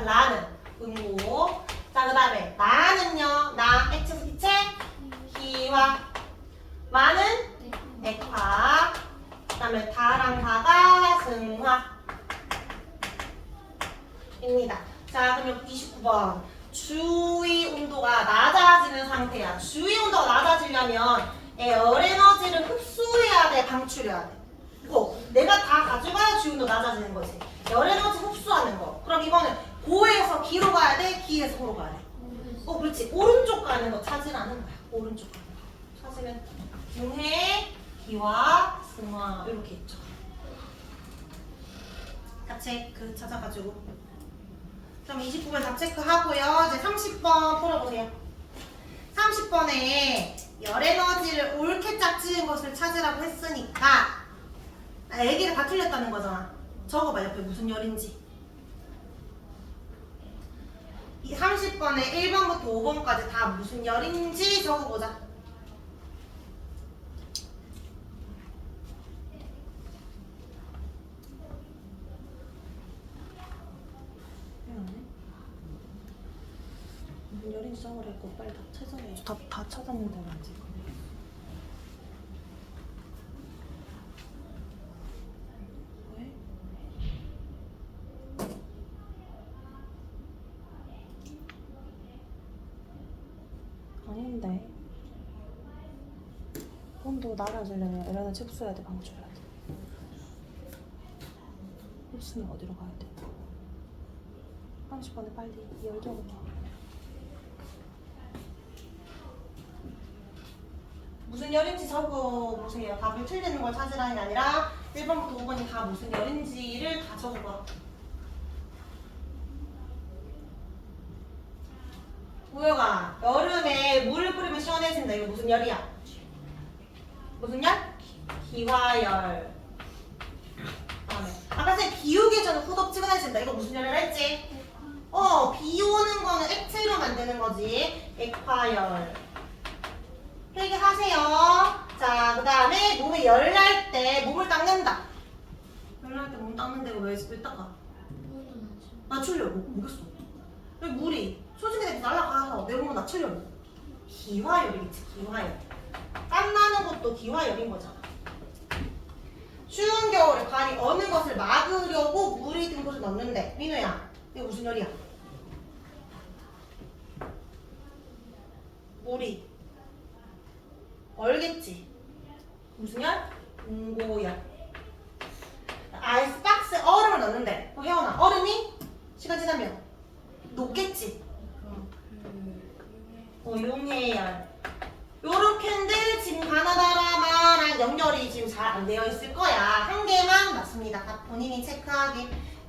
라는 응고. 자, 그 다음에 나는요. 나 액체에서 기체 기화. 마는 액화. 그 다음에 다랑 다가 승화 입니다. 자, 그러면 29번. 주위 온도가 낮아지는 상태야. 주위 온도가 낮아지려면 열 에너지를 흡수해야 돼, 방출해야 돼. 이거 내가 다 가져가야 주위 온도 낮아지는 거지. 열 에너지 흡수하는 거. 그럼 이거는 고에서 기로 가야 돼, 기에서 호로 가야 돼. 그렇지. 오른쪽 가는 거 찾으라는 거야. 오른쪽 가는 거. 찾으면 융해, 기화, 승화 이렇게 있죠. 같이 찾아가지고. 그럼 29번 답 체크하고요. 이제 30번 풀어보세요. 30번에 열 에너지를 옳게 짝지은 것을 찾으라고 했으니까 얘기가 다 틀렸다는 거잖아. 적어봐, 옆에 무슨 열인지. 이 30번에 1번부터 5번까지 다 무슨 열인지 적어보자. 열인지 적으라고 빨리 다 찾아내. 다 찾았는데 아직. 왜? 아닌데. 온도 낮아지려면 에너지 흡수해야 돼, 방출해야 돼. 흡수는 어디로 가야 돼? 30번에 빨리 열 적어봐. 무슨 열인지 적어보세요. 답을 틀리는 걸 찾으라는 게 아니라 1번부터 5번이 다 무슨 열인지를 다 적어봐. 우혁아, 여름에 물을 뿌리면 시원해진다. 이거 무슨 열이야? 무슨 열? 기화열. 다음에 아까 전에 비오기 전에 후덥지근해진다. 이거 무슨 열이라 했지? 비 오는 거는 액체로 만드는 거지. 액화열. 필기하세요. 자, 그 다음에 몸에 열 날 때 몸을 닦는다. 열 날 때 몸 닦는데 왜 닦아? 낮추려고. 뭐겠어? 왜 물이 소중히 날아가서 내 몸을 낮추려고. 기화열이겠지, 기화열. 땀나는 것도 기화열인 거잖아. 추운 겨울에 간이 어느 것을 막으려고 물이 든 것을 넣는데 민우야, 이거 무슨 열이야? 물이 얼겠지. 무슨 열? 응고열. 아이스박스에 얼음을 넣는데 혜원아, 얼음이 시간 지나면 녹겠지. 용해열. 요렇게인데 지금 가나다라마랑 연결이 지금 잘 안 되어 있을 거야. 한 개만 맞습니다. 본인이 체크하기.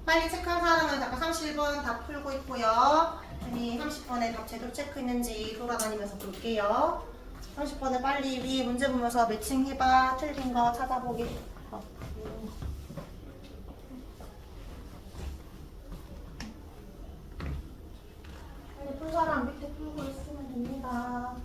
빨리 체크한 사람은 아까 31번 다 풀고 있고요. 쌤이 30번에 답 제대로 체크했는지 돌아다니면서 볼게요. 30번에 빨리 위에 문제 보면서 매칭해봐. 틀린 거 찾아보기. 빨리 풀 사람 밑에 풀고 있으면 됩니다.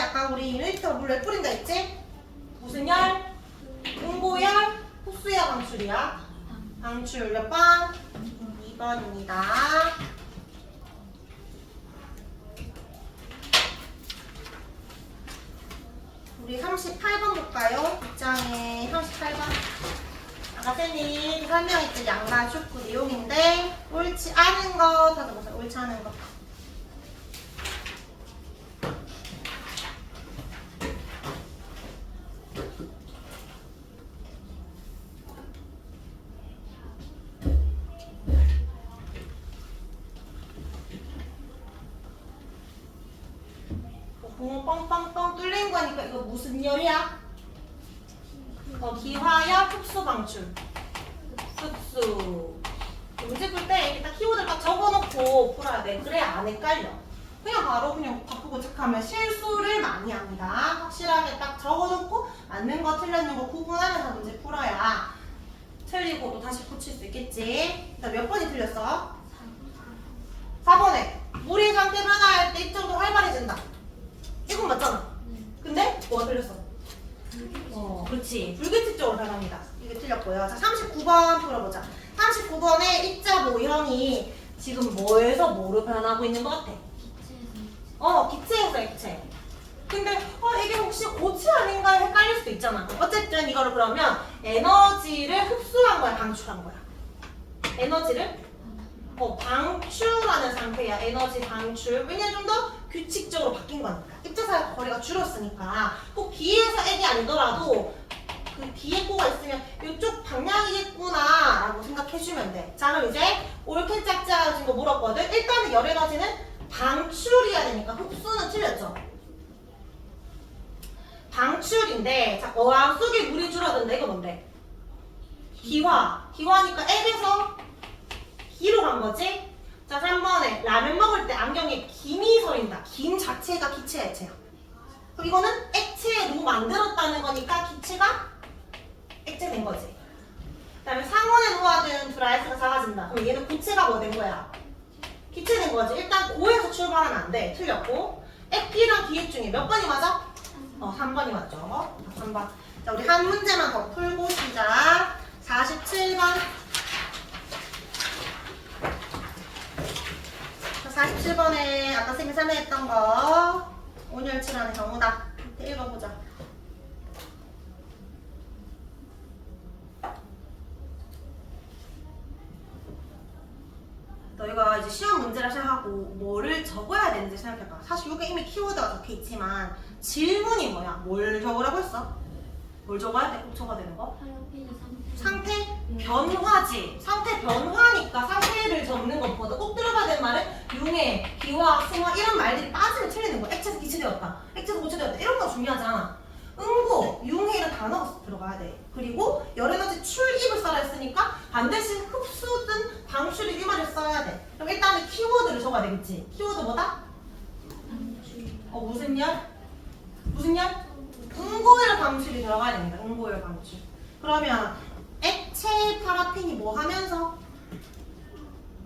아까 우리 유니터 물 왜 뿌린다 했지? 무슨 열? 응고열? 흡수야 방출이야? 방출 몇 번? 2번입니다. 우리 38번 볼까요? 입장에 38번. 아까 쌤이 설명했던 양가 쇼크 내용인데 옳지 않은 거 찾아보세요. 옳지 않은 거. 뻥뻥뻥 뚫린 거니까 이거 무슨 열이야? 기화열 흡수 방출. 흡수. 문제 풀 때 이렇게 딱 키워드를 딱 적어놓고 풀어야 돼. 그래야 안 헷갈려. 그냥 바로 그냥 바꾸고 체크하면 실수를 많이 합니다. 확실하게 딱 적어놓고 맞는 거 틀렸는 거 구분하면서 문제 풀어야 틀리고 또 다시 고칠 수 있겠지. 일단 몇 번이 틀렸어? 4번에 물의 상태 변화할 때 입점도 활발해진다. 이건 맞잖아. 근데 뭐가 틀렸어? 그렇지. 불규칙적으로 변합니다. 이게 틀렸고요. 자, 39번 풀어보자. 39번에 입자 모형이 지금 뭐에서 뭐로 변하고 있는 것 같아? 기체에서 액체. 근데 이게 혹시 고체 아닌가 헷갈릴 수도 있잖아. 어쨌든 이거를 그러면 에너지를 흡수한 거야, 방출한 거야? 에너지를 방출하는 상태야. 에너지 방출. 왜냐면 좀 더 규칙적으로 바뀐 거니까. 입자사이 거리가 줄었으니까. 꼭 B에서 N이 아니더라도 그 뒤에 꼬가 있으면 이쪽 방향이겠구나 라고 생각해주면 돼. 자, 그럼 이제 옳게 짝짝해진 거 물었거든. 일단은 열 에너지는 방출이어야 되니까 흡수는 틀렸죠. 방출인데 자, 어항 속에 물이 줄어든다. 이거 뭔데? 기화. 기화니까 N에서 B로 간 거지? 자, 3번에 라면 먹을 때 안경에 김이 서린다. 김 자체가 기체 액체야. 그럼 이거는 액체로 만들었다는 거니까 기체가 액체 된 거지. 그 다음에 상온에 놓아둔 드라이스가 작아진다. 그럼 얘는 고체가 뭐 된 거야? 기체 된 거지. 일단 고에서 출발하면 안 돼. 틀렸고. 액기랑 기획 중에 몇 번이 맞아? 3번이 맞죠. 3번. 자, 우리 한 문제만 더 풀고 시작. 47번. 47번에 아까 쌤이 설명했던 거 온열치라는 경우다. 읽어보자. 너희가 이제 시험 문제를 생각하고 뭐를 적어야 되는지 생각해봐. 사실 이게 이미 키워드가 적혀있지만 질문이 뭐야? 뭘 적으라고 했어? 뭘 적어야 돼? 꼭 적어야 되는 거? 상태 변화지. 상태 변화니까 상태를 적는 것보다 꼭 들어가야 되는 말은 융해, 기화, 승화 이런 말들이 빠지면 틀리는 거야. 액체에서 기체되었다. 액체에서 고체되었다. 이런 거 중요하잖아. 응고, 융해 이런 단어가 들어가야 돼. 그리고 열에너지 출입을 써라 했으니까 반드시 흡수든 방출이 이 말을 써야 돼. 그럼 일단은 키워드를 적어야 되겠지. 키워드 뭐다? 무슨 열? 무슨 열? 응고열 방출이 들어가야 됩니다. 응고열 방출. 그러면 액체 파라핀이 뭐 하면서?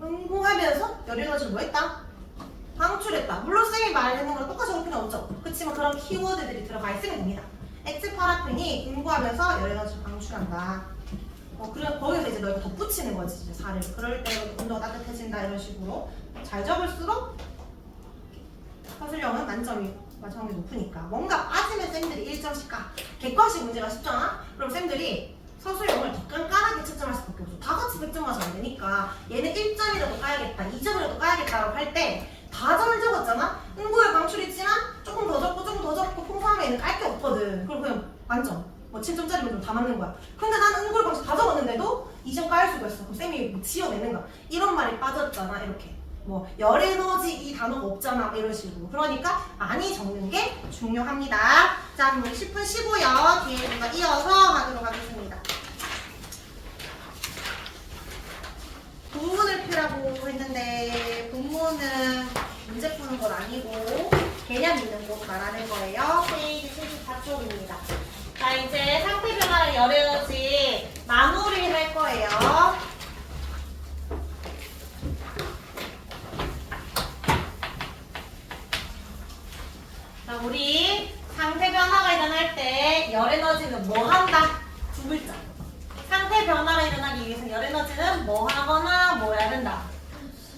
응고하면서 열에너지를 뭐 했다? 방출했다. 물론 쌤이 말하는 거랑 똑같이 그럴 필요는 없죠. 그렇지만 그런 키워드들이 들어가 있으면 됩니다. 액체 파라핀이 응고하면서 열에너지를 방출한다. 그래, 거기서 이제 너희가 덧붙이는 거지, 이제 사례를. 그럴 때 온도가 따뜻해진다 이런 식으로 잘 적을수록 서술형은 만점이 높으니까. 뭔가 빠지면 쌤들이 1점씩 가. 객관식 문제가 쉽잖아? 그럼 쌤들이 서술 영어를 더 깐깐하게 채점할 수밖에 없어. 다 같이 100점 맞으면 안 되니까 얘는 1점이라도 까야겠다, 2점이라도 까야겠다라고 할 때 다 점을 적었잖아? 응고의 방출이 있지만 조금 더 적고 조금 더 적고 통상하면 얘는 깔 게 없거든. 그럼 그냥 만점. 뭐 7점짜리면 다 맞는 거야. 근데 난 응고의 방출 다 적었는데도 2점 까일 수가 있어. 그럼 쌤이 뭐 지어내는 거야. 이런 말이 빠졌잖아. 이렇게. 뭐 열에너지 이 단어가 없잖아. 이런 식으로. 그러니까 많이 적는 게 중요합니다. 자, 그럼 우리 10분 쉬고요. 뒤에 뭔가 이어서 하도록 하겠습니다. 본문을 펴라고 했는데 본문은 문제 푸는 건 아니고 개념 있는 곳 말하는 거예요. 페이지 74쪽입니다. 자, 이제 상태 변화랑 열에너지 마무리를 할 거예요. 자, 우리 상태 변화가 일어날 때 열에너지는 뭐 한다? 두 글자. 상태 변화가 일어나기 위해서 열에너지는 뭐 하거나 뭐 해야 된다?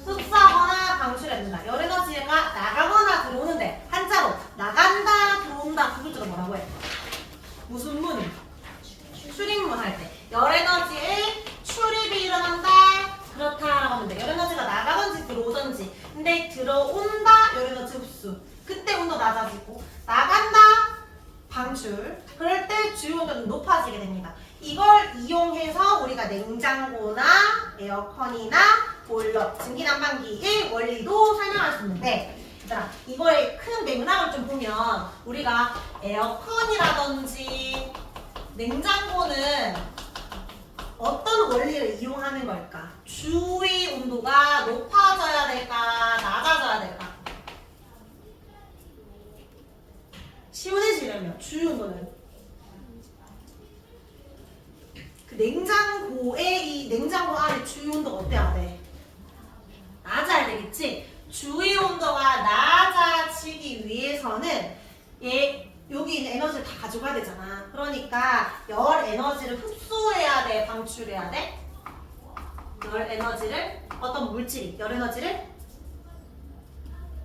흡수하거나 방출해야 된다. 열에너지가 나가거나 들어오는데 한자로 나간다, 들어온다 두 글자가 뭐라고 해? 무슨 문? 출입문 할 때 열에너지의 출입이 일어난다. 그렇다라고 하는데 열에너지가 나가든지 들어오든지 근데 들어온다 열에너지 흡수 그때 온도 낮아지고 나간다 방출 그럴 때 주요 온도는 높아지게 됩니다. 이걸 이용해서 우리가 냉장고나 에어컨이나 보일러, 증기난방기의 원리도 설명할 수 있는데 얘들아 이거의 큰 맥락을 좀 보면 우리가 에어컨이라든지 냉장고는 어떤 원리를 이용하는 걸까? 주위 온도가 높아져야 될까? 낮아져야 될까? 시원해지려면 주위 온도는 그 냉장고의 이 냉장고 안에 주위 온도가 어때야 돼? 낮아야 되겠지? 주위 온도가 낮아지기 위해서는 여기 있는 에너지를 다 가져가야 되잖아. 그러니까 열 에너지를 흡수해야 돼? 방출해야 돼? 열 에너지를 어떤 물질이 열 에너지를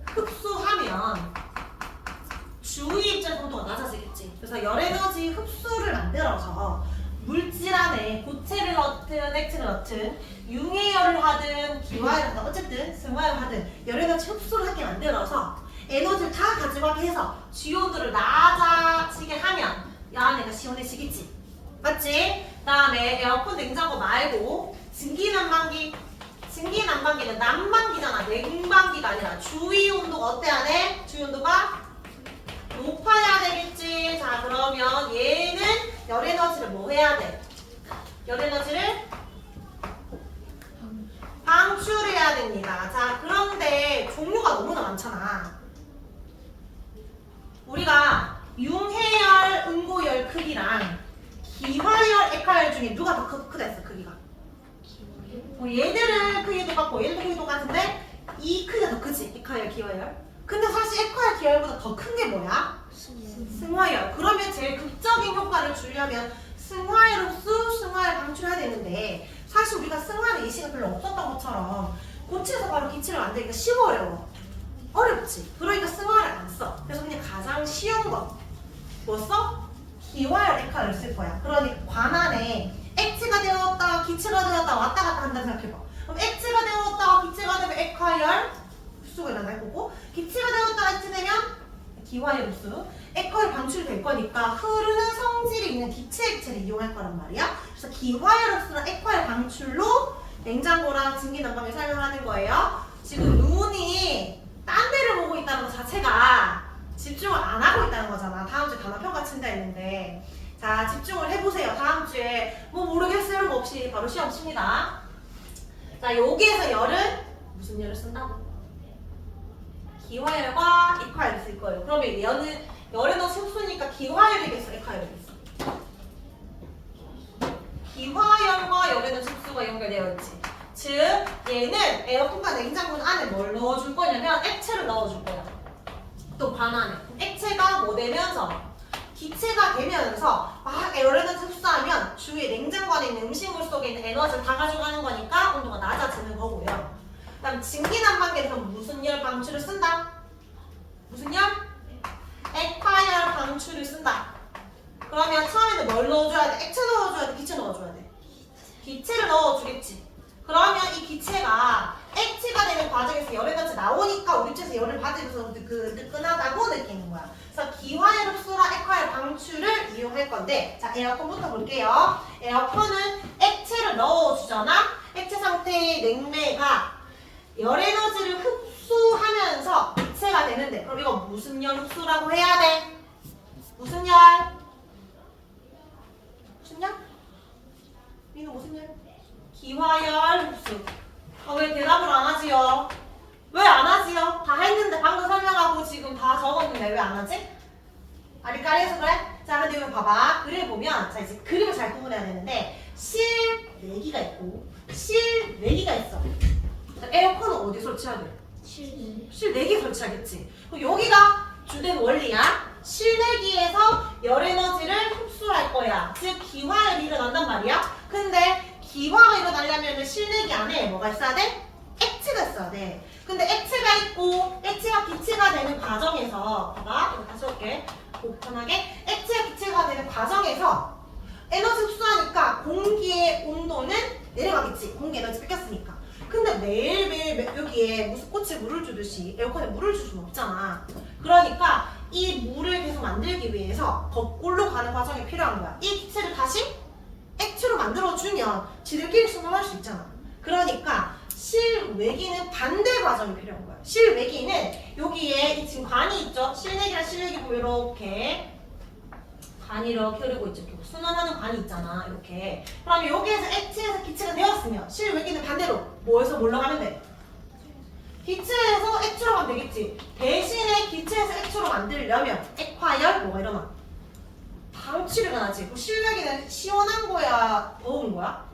흡수하면 주위 입자 온도가 낮아지겠지. 그래서 열 에너지 흡수를 만들어서 물질 안에 고체를 넣든 액체를 넣든 융해열을 하든 기화열을 하든 어쨌든 승화열을 하든 열 에너지 흡수를 하게 만들어서 에너지를 다 가져가게 해서 주요 온도를 낮아지게 하면 야 안에가 시원해지겠지. 맞지? 그 다음에 에어컨 냉장고 말고 증기난방기는 난방기잖아. 냉방기가 아니라 주위 온도가 어때야 돼? 주위 온도가 높아야 되겠지. 자 그러면 얘는 열 에너지를 뭐 해야 돼? 열 에너지를 방출해야 됩니다. 자 그런데 종류가 너무나 많잖아. 우리가 융해열, 응고열 크기랑 기화열, 액화열 중에 누가 더 크다 했어 크기가? 얘들은 크기 똑같고 얘들도 크기 똑같은데 이 크기가 더 크지? 액화열, 기화열. 근데 사실 액화열, 기화열보다 더 큰 게 뭐야? 승화열. 그러면 제일 극적인 효과를 주려면 승화열 흡수, 승화열 방출해야 되는데 사실 우리가 승화를 예시가 별로 없었던 것처럼 고체에서 바로 기체를 만들기가 쉬워 어려워? 어렵지. 그러니까 승화를 안 써. 그래서 그냥 가장 쉬운 거 뭐 써? 기화열, 액화열 쓸 거야. 그러니까 관 안에 액체가 되었다, 기체가 되었다 왔다 갔다 한다 생각해봐. 그럼 액체가 되었다, 기체가 되면 액화열 흡수가 일어날 거고 기체가 되었다, 액체 되면 기화열 흡수, 액화열 방출이 될 거니까 흐르는 성질이 있는 기체 액체를 이용할 거란 말이야. 그래서 기화열 흡수랑 액화열 방출로 냉장고랑 증기난방을 사용하는 거예요. 지금 눈이 딴 데를 보고 있다는 것 자체가 집중을 안 하고 있다는 거잖아. 다음 주에 단어평가 친다 했는데 자 집중을 해보세요. 다음 주에 뭐 모르겠어요 이런 거 없이 바로 시험 칩니다. 자 여기에서 열은 무슨 열을 쓴다고? 기화열과 액화열을 쓸 거예요. 그러면 열은 너 흡수니까 기화열이겠어, 액화열이겠어? 기화열과 열에는 흡수가 연결되어 있지. 즉 얘는 에어컨과 냉장고 안에 뭘 넣어줄 거냐면 액체를 넣어줄 거야. 또 관 안에 액체가 뭐 되면서 기체가 되면서 막 열에는 흡수하면 주위에 냉장고 안에 있는 음식물 속에 있는 에너지를 다 가져가는 거니까 온도가 낮아지는 거고요. 그 다음 증기난방기에서 무슨 열 방출을 쓴다? 무슨 열? 액화열 방출을 쓴다. 그러면 처음에는 뭘 넣어줘야 돼? 액체 넣어줘야 돼? 기체 넣어줘야 돼? 기체를 넣어주겠지. 그러면 이 기체가 액체가 되는 과정에서 열의 에너지 나오니까 우리 입에서 열을 받으면서 뜨끈하다고 느끼는 거야. 그래서 기화열 흡수랑 액화열 방출을 이용할 건데, 자, 에어컨부터 볼게요. 에어컨은 액체를 넣어주잖아? 액체 상태의 냉매가 열 에너지를 흡수하면서 기체가 되는데, 그럼 이거 무슨 열 흡수라고 해야 돼? 무슨 열? 무슨 열? 이거 무슨 열? 기화열 흡수. 왜 대답을 안 하지요? 왜 안 하지요? 다 했는데 방금 설명하고 지금 다 적었는데 왜 안 하지? 아리까리해서 그래? 자, 근데 여기 봐봐. 그림을 보면, 자, 이제 그림을 잘 구분해야 되는데, 실내기가 있고, 실외기가 있어. 에어컨은 어디 설치해야 돼? 실내기 설치하겠지. 그럼 여기가 주된 원리야. 실내기에서 열 에너지를 흡수할 거야. 즉, 기화열이 일어난단 말이야. 근데 기화가 일어나려면 실내기 안에 뭐가 있어야 돼? 액체가 있어야 돼. 근데 액체가 있고 액체가 기체가 되는 과정에서, 봐봐, 이거 다시 올게. 편하게. 액체가 기체가 되는 과정에서 에너지 흡수하니까 공기의 온도는 내려가겠지. 공기 에너지 뺏겼으니까. 근데 매일매일 여기에 무슨 꽃에 물을 주듯이 에어컨에 물을 줄 수는 없잖아. 그러니까 이 물을 계속 만들기 위해서 거꾸로 가는 과정이 필요한 거야. 이 기체를 다시 액체로 만들어주면 지들끼리 순환할 수 있잖아. 그러니까 실외기는 반대 과정이 필요한 거야. 실외기는 여기에 지금 관이 있죠? 실내기랑 실외기 보면 이렇게 관이 이렇게 흐르고 있죠. 이렇게 순환하는 관이 있잖아. 이렇게. 그러면 여기에서 액체에서 기체가 되었으면 실외기는 반대로 뭐에서 뭘로 가면 돼? 기체에서 액체로 가면 되겠지. 대신에 기체에서 액체로 만들려면 액화열 뭐가 일어나? 방출이 일어나지. 실외기는 시원한 거야? 더운 거야?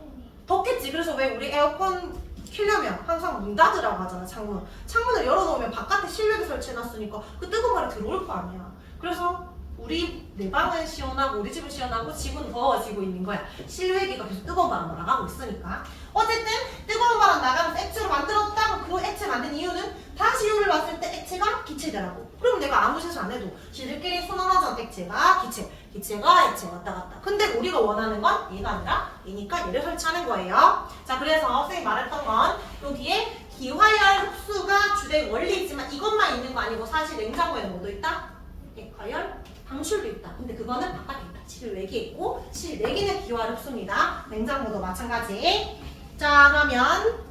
덥겠지. 그래서 왜 우리 에어컨 키려면 항상 문 닫으라고 하잖아. 창문을 열어놓으면 바깥에 실외기 설치해놨으니까 그 뜨거운 바람이 들어올 거 아니야. 그래서 우리 내 방은 시원하고 우리 집은 시원하고 집은 더워지고 있는 거야. 실외기가 계속 뜨거운 바람 나가고 있으니까. 어쨌든 뜨거운 바람 나가면서 액체로 만들었다고 그 액체 만든 이유는 다시 열을 봤을 때 액체가 기체되라고. 그럼 내가 아무 실수 안 해도 지들끼리 순환하잖아. 액체가 기체, 기체가 액체 왔다 갔다. 근데 우리가 원하는 건 얘가 아니라 얘니까 얘를 설치하는 거예요. 자, 그래서 선생님이 말했던 건 여기에 기화열 흡수가 주된 원리지만 이것만 있는 거 아니고 사실 냉장고에는 뭐도 있다? 액화열 방출도 있다. 근데 그거는 바깥에 있다. 실외기에 있고 실내기는 기화열 흡수입니다. 냉장고도 마찬가지. 자, 그러면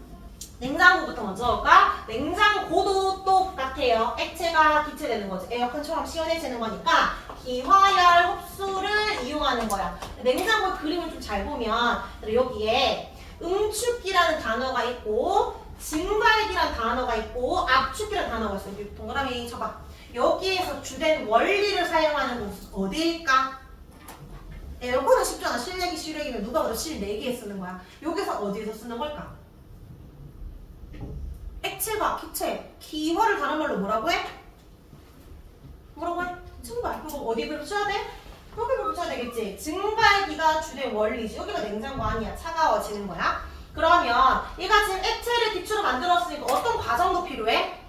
냉장고부터 먼저 볼까? 냉장고도 똑같아요. 액체가 기체되는 거지. 에어컨처럼 시원해지는 거니까 기화열 흡수를 이용하는 거야. 냉장고 그림을 좀 잘 보면 여기에 응축기라는 단어가 있고 증발기라는 단어가 있고 압축기라는 단어가 있어. 여기 동그라미 쳐봐. 여기에서 주된 원리를 사용하는 곳은 어디일까? 에어컨은 쉽잖아. 실내기, 실외기면 누가 봐도 실내기에 쓰는 거야. 여기서 어디에서 쓰는 걸까? 액체가 기체, 기화를 다른 말로 뭐라고 해? 뭐라고 해? 증발. 그거 어디에 붙여야 돼? 여기 붙여야 되겠지. 증발기가 주된 원리지. 여기가 냉장고 아니야. 차가워지는 거야. 그러면 얘가 지금 액체를 기초로 만들었으니까 어떤 과정도 필요해?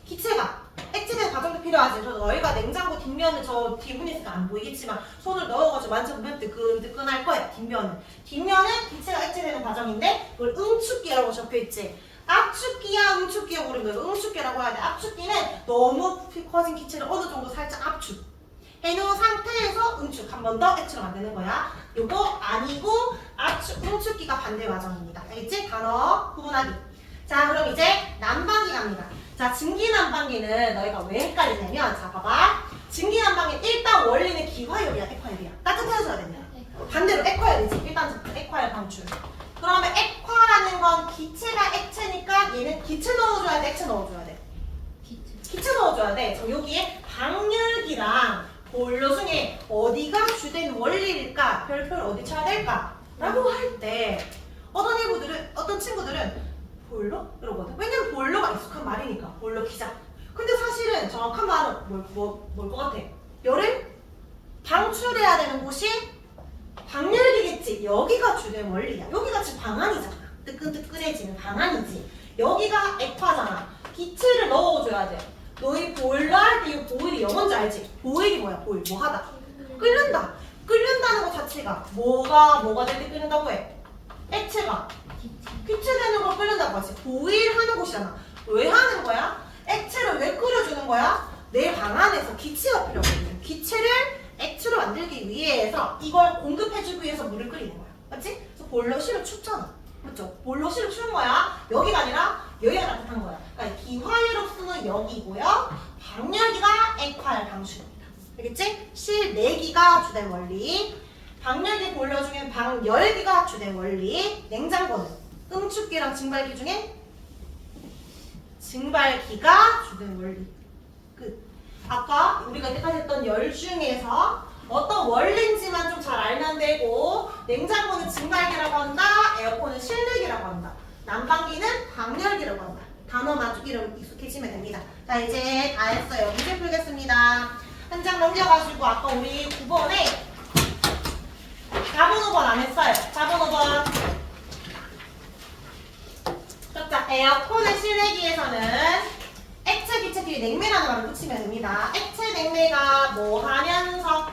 기체가. 액체된 과정도 필요하지. 저 너희가 냉장고 뒷면은 저 뒤분이 있으니까 안 보이겠지만 손을 넣어가지고 만져보면 뜨끈뜨끈할 거야. 뒷면은. 뒷면은 기체가 액체되는 과정인데 그걸 응축기라고 적혀있지. 압축기야 응축기야 모르는 거야. 응축기라고 해야 돼. 압축기는 너무 커진 기체를 어느 정도 살짝 압축 해놓은 상태에서 응축 한 번 더 액체로 만드는 거야. 요거 아니고 압축, 응축기가 반대 과정입니다. 알겠지? 단어 구분하기. 자, 그럼 이제 난방기 갑니다. 자, 증기난방기는 너희가 왜 헷갈리냐면, 자, 봐봐. 증기난방기는 일단 원리는 기화열이야, 액화열이야. 따뜻해져야 된다. 반대로 액화열이지. 일단 액화열 방출. 그러면 액화라는 건 기체가 액체니까 얘는 기체 넣어줘야 돼, 액체 넣어줘야 돼? 기체 넣어줘야 돼. 그럼 여기에 방열기랑 보일러 중에 어디가 주된 원리일까? 별표를 어디 쳐야 될까? 라고 할 때 어떤 친구들은 보일러? 이러거든. 왜냐면 보일러가 익숙한 말이니까. 보일러 기자. 근데 사실은 정확한 말은 뭘 것 같아? 열을 방출해야 되는 곳이 방열기겠지. 여기가 주된 원리야. 여기가 지금 방안이잖아. 뜨끈뜨끈해지는 방안이지. 여기가 액화잖아. 기체를 넣어줘야 돼. 너희 보일러 할 때 이 보일이 영어인지 알지? 보일이 뭐야? 보일 뭐 하다? 끓는다. 끓는 액체가 뭐가 될 때 끓는다고 해? 액체가 기체되는 걸 끓는다고 하지. 보일하는 곳이잖아. 왜 하는 거야? 액체를 왜 끓여주는 거야? 내 방 안에서 기체가 필요하거든. 기체를 액체로 만들기 위해서 이걸 공급해주기 위해서 물을 끓이는 거야. 맞지? 그래서 보일러실은 춥잖아. 맞죠? 보일러실은 추운 거야. 여기가 아니라 여기가 따뜻한 거야. 그러니까 기화열업소는 여기고요. 방열기가 액화열 방출입니다. 알겠지? 실내기가 주된 원리. 방열기 보일러 중에 방열기가 주된 원리. 냉장고는 응축기랑 증발기 중에 증발기가 주된 원리. 끝. 아까 우리가 이때까지 했던 열 중에서 어떤 원리인지만 좀 잘 알면 되고, 냉장고는 증발기라고 한다, 에어컨은 실내기라고 한다, 난방기는 방열기라고 한다. 단어만 좀 이름 익숙해지면 됩니다. 자, 이제 다 했어요. 문제 풀겠습니다. 한 장 넘겨가지고 아까 우리 9번에 4번 5번 안 했어요. 4번 5번. 자, 에어컨의 실내기에서는 액체 기체 뒤에 냉매라는 말을 붙이면 됩니다. 액체 냉매가 뭐 하면서?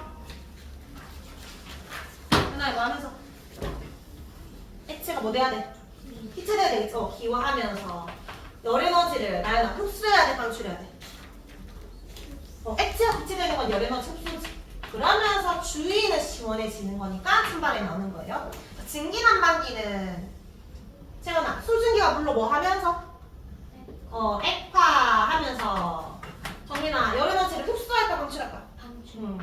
하나에 뭐 하면서? 액체가 뭐 돼야 돼? 기체돼야 되겠죠? 기화하면서 열에너지를 나연아 흡수해야 돼, 방출해야 돼? 액체가 기체되는 건 열에너지 흡수지. 그러면서 주위는 시원해지는 거니까 찬바람이 나오는 거예요. 증기난방기는 채연아, 수증기가 물로 뭐 하면서? 액화하면서. 정민아, 열에너지를 흡수할까 방출할까?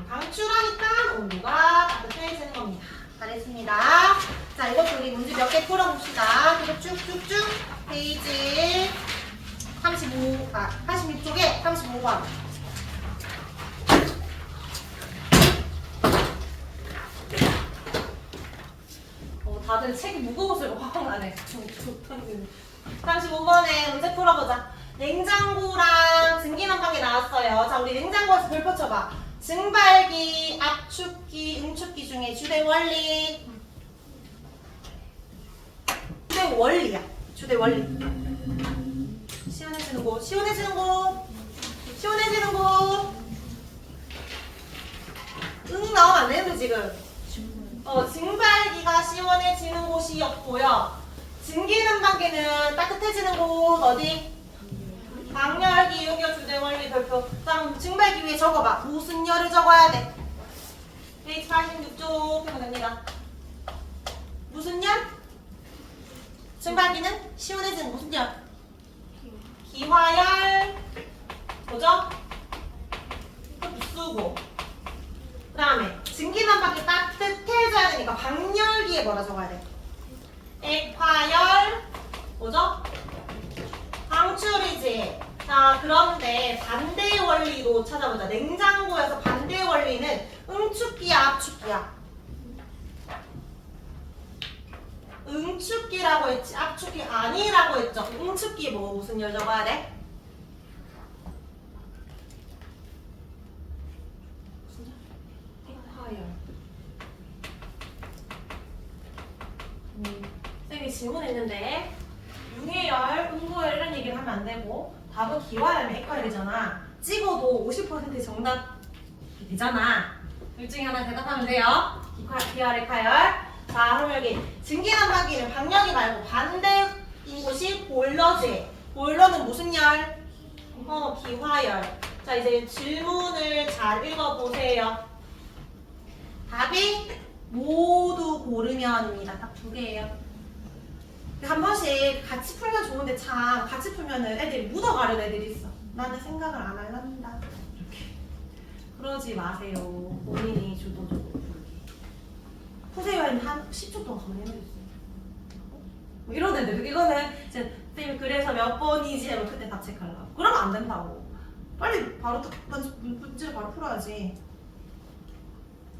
방출하니까 온도가 따뜻해지는 겁니다. 잘했습니다. 자, 이것도 우리 문제 몇 개 풀어봅시다. 계속 쭉쭉쭉 페이지 86쪽에 35번. 다들 책이 무거워서 화가 나네. 35번에 문제 풀어보자. 냉장고랑 증기난방기 나왔어요. 자, 우리 냉장고에서 별 펼쳐봐. 증발기, 압축기, 응축기 중에 주된 원리. 주된 원리야. 주된 원리. 시원해지는 곳, 시원해지는 곳, 시원해지는 곳. 응 나오면 안 되는데 지금. 증발기가 시원해지는 곳이었고요. 증기난방기는 따뜻해지는 곳 어디? 방열기, 여기가 주된 원리 별표. 다음 증발기 위에 적어봐. 무슨 열을 적어야 돼? 페이지 46쪽 펴면 됩니다. 무슨 열? 증발기는 시원해지는 무슨 열? 기화열. 뭐죠? 흡수고. 그 다음에 증기난방기 따뜻해져야 되니까 방열기에 뭐라 적어야 돼? 액화열. 뭐죠? 방출이지. 자, 그런데 반대 원리도 찾아보자. 냉장고에서 반대 원리는 응축기야, 압축기야? 응축기라고 했지. 압축기 아니라고 했죠. 응축기 뭐 무슨 열 적어야 돼? 액화열. 쌤이 질문했는데 융해열, 응고열 이런 얘기를 하면 안 되고 답은 기화열이면 액화열이잖아. 찍어도 50% 정답이 되잖아. 둘 중에 하나 대답하면 돼요. 기화열, 액화열. 자, 그럼 여기 증기난방기는 방열기 말고 반대인 곳이 보일러지. 보일러는 무슨 열? 기화열. 자, 이제 질문을 잘 읽어보세요. 답이 모두 고르면입니다. 딱 두 개예요. 한 번씩 같이 풀면 좋은데 참 같이 풀면은 애들이 묻어가려는 애들이 있어. 나는 생각을 안 할란다. 이렇게. 그러지 마세요. 본인이 주도적으로 풀기. 푸세요 한 10초 동안 가만히 해주세요. 뭐 이런 애들. 이거는 이제 쌤이 그래서 몇 번이지 하면 그때 답 체크하려고. 그러면 안 된다고. 빨리 바로 문제를 바로 풀어야지.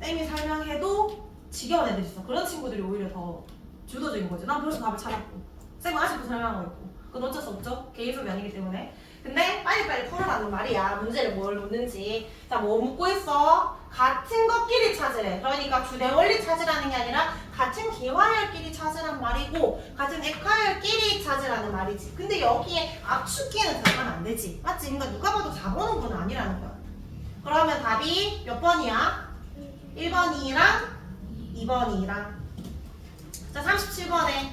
쌤이 설명해도 지겨운 애들 있어. 그런 친구들이 오히려 더 주도적인 거지. 난 벌써 답을 찾았고 쌤은 아직도 설명하고 있고. 그건 어쩔 수 없죠. 개인 수업이 아니기 때문에. 근데 빨리빨리 풀어라는 말이야. 문제를 뭘 묻는지. 자, 뭐 묻고 있어? 같은 것끼리 찾으래. 그러니까 주된 원리 찾으라는 게 아니라 같은 기화열끼리 찾으란 말이고 같은 액화열끼리 찾으라는 말이지. 근데 여기에 압축기에는 들어가면 안 되지. 맞지? 그러니까 누가 봐도 4번은 건 아니라는 거야. 그러면 답이 몇 번이야? 1번이랑 2번이랑 자 37번에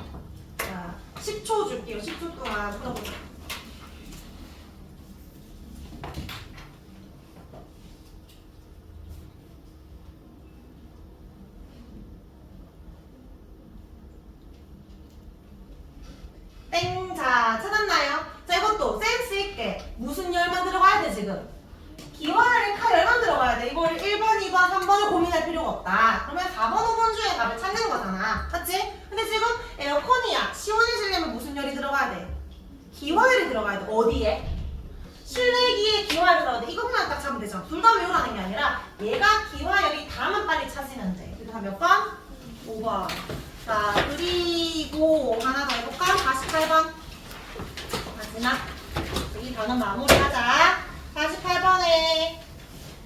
자 10초 줄게요. 10초 동안 풀어보자. 땡. 자 찾았나요? 자 이것도 센스 있게 무슨 열만 들어가야 돼 지금? 기화열이 카 열만 들어가야 돼. 이걸 1번, 2번, 3번을 고민할 필요가 없다. 그러면 4번, 5번 중에 답을 찾는 거잖아. 맞지? 근데 지금 에어컨이야. 시원해지려면 무슨 열이 들어가야 돼? 기화열이 들어가야 돼. 어디에? 실내기에 기화열이 들어가야 돼. 이것만 딱 잡으면 되죠. 둘 다 외우라는 게 아니라 얘가 기화열이 다만 빨리 찾으면 돼. 그래서 몇 번? 5번. 자 그리고 하나 더 해볼까? 48번. 마지막. 이 단원 마무리하자. 48번에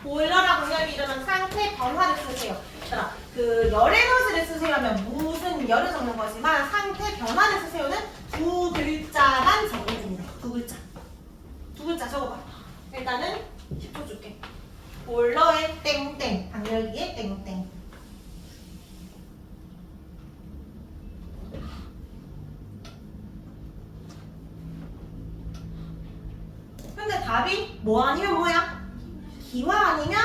보일러라 강렬히 이르면 상태 변화를 쓰세요. 얘들아, 그 열 에너지를 쓰세요 하면 무슨 열을 적는 거지만 상태 변화를 쓰세요는 두 글자만 적어줍니다. 두 글자. 두 글자 적어봐. 일단은 10초 줄게. 보일러에 땡땡, 강렬기에 땡땡. 근데 답이 뭐 아니면 뭐야? 기화 아니면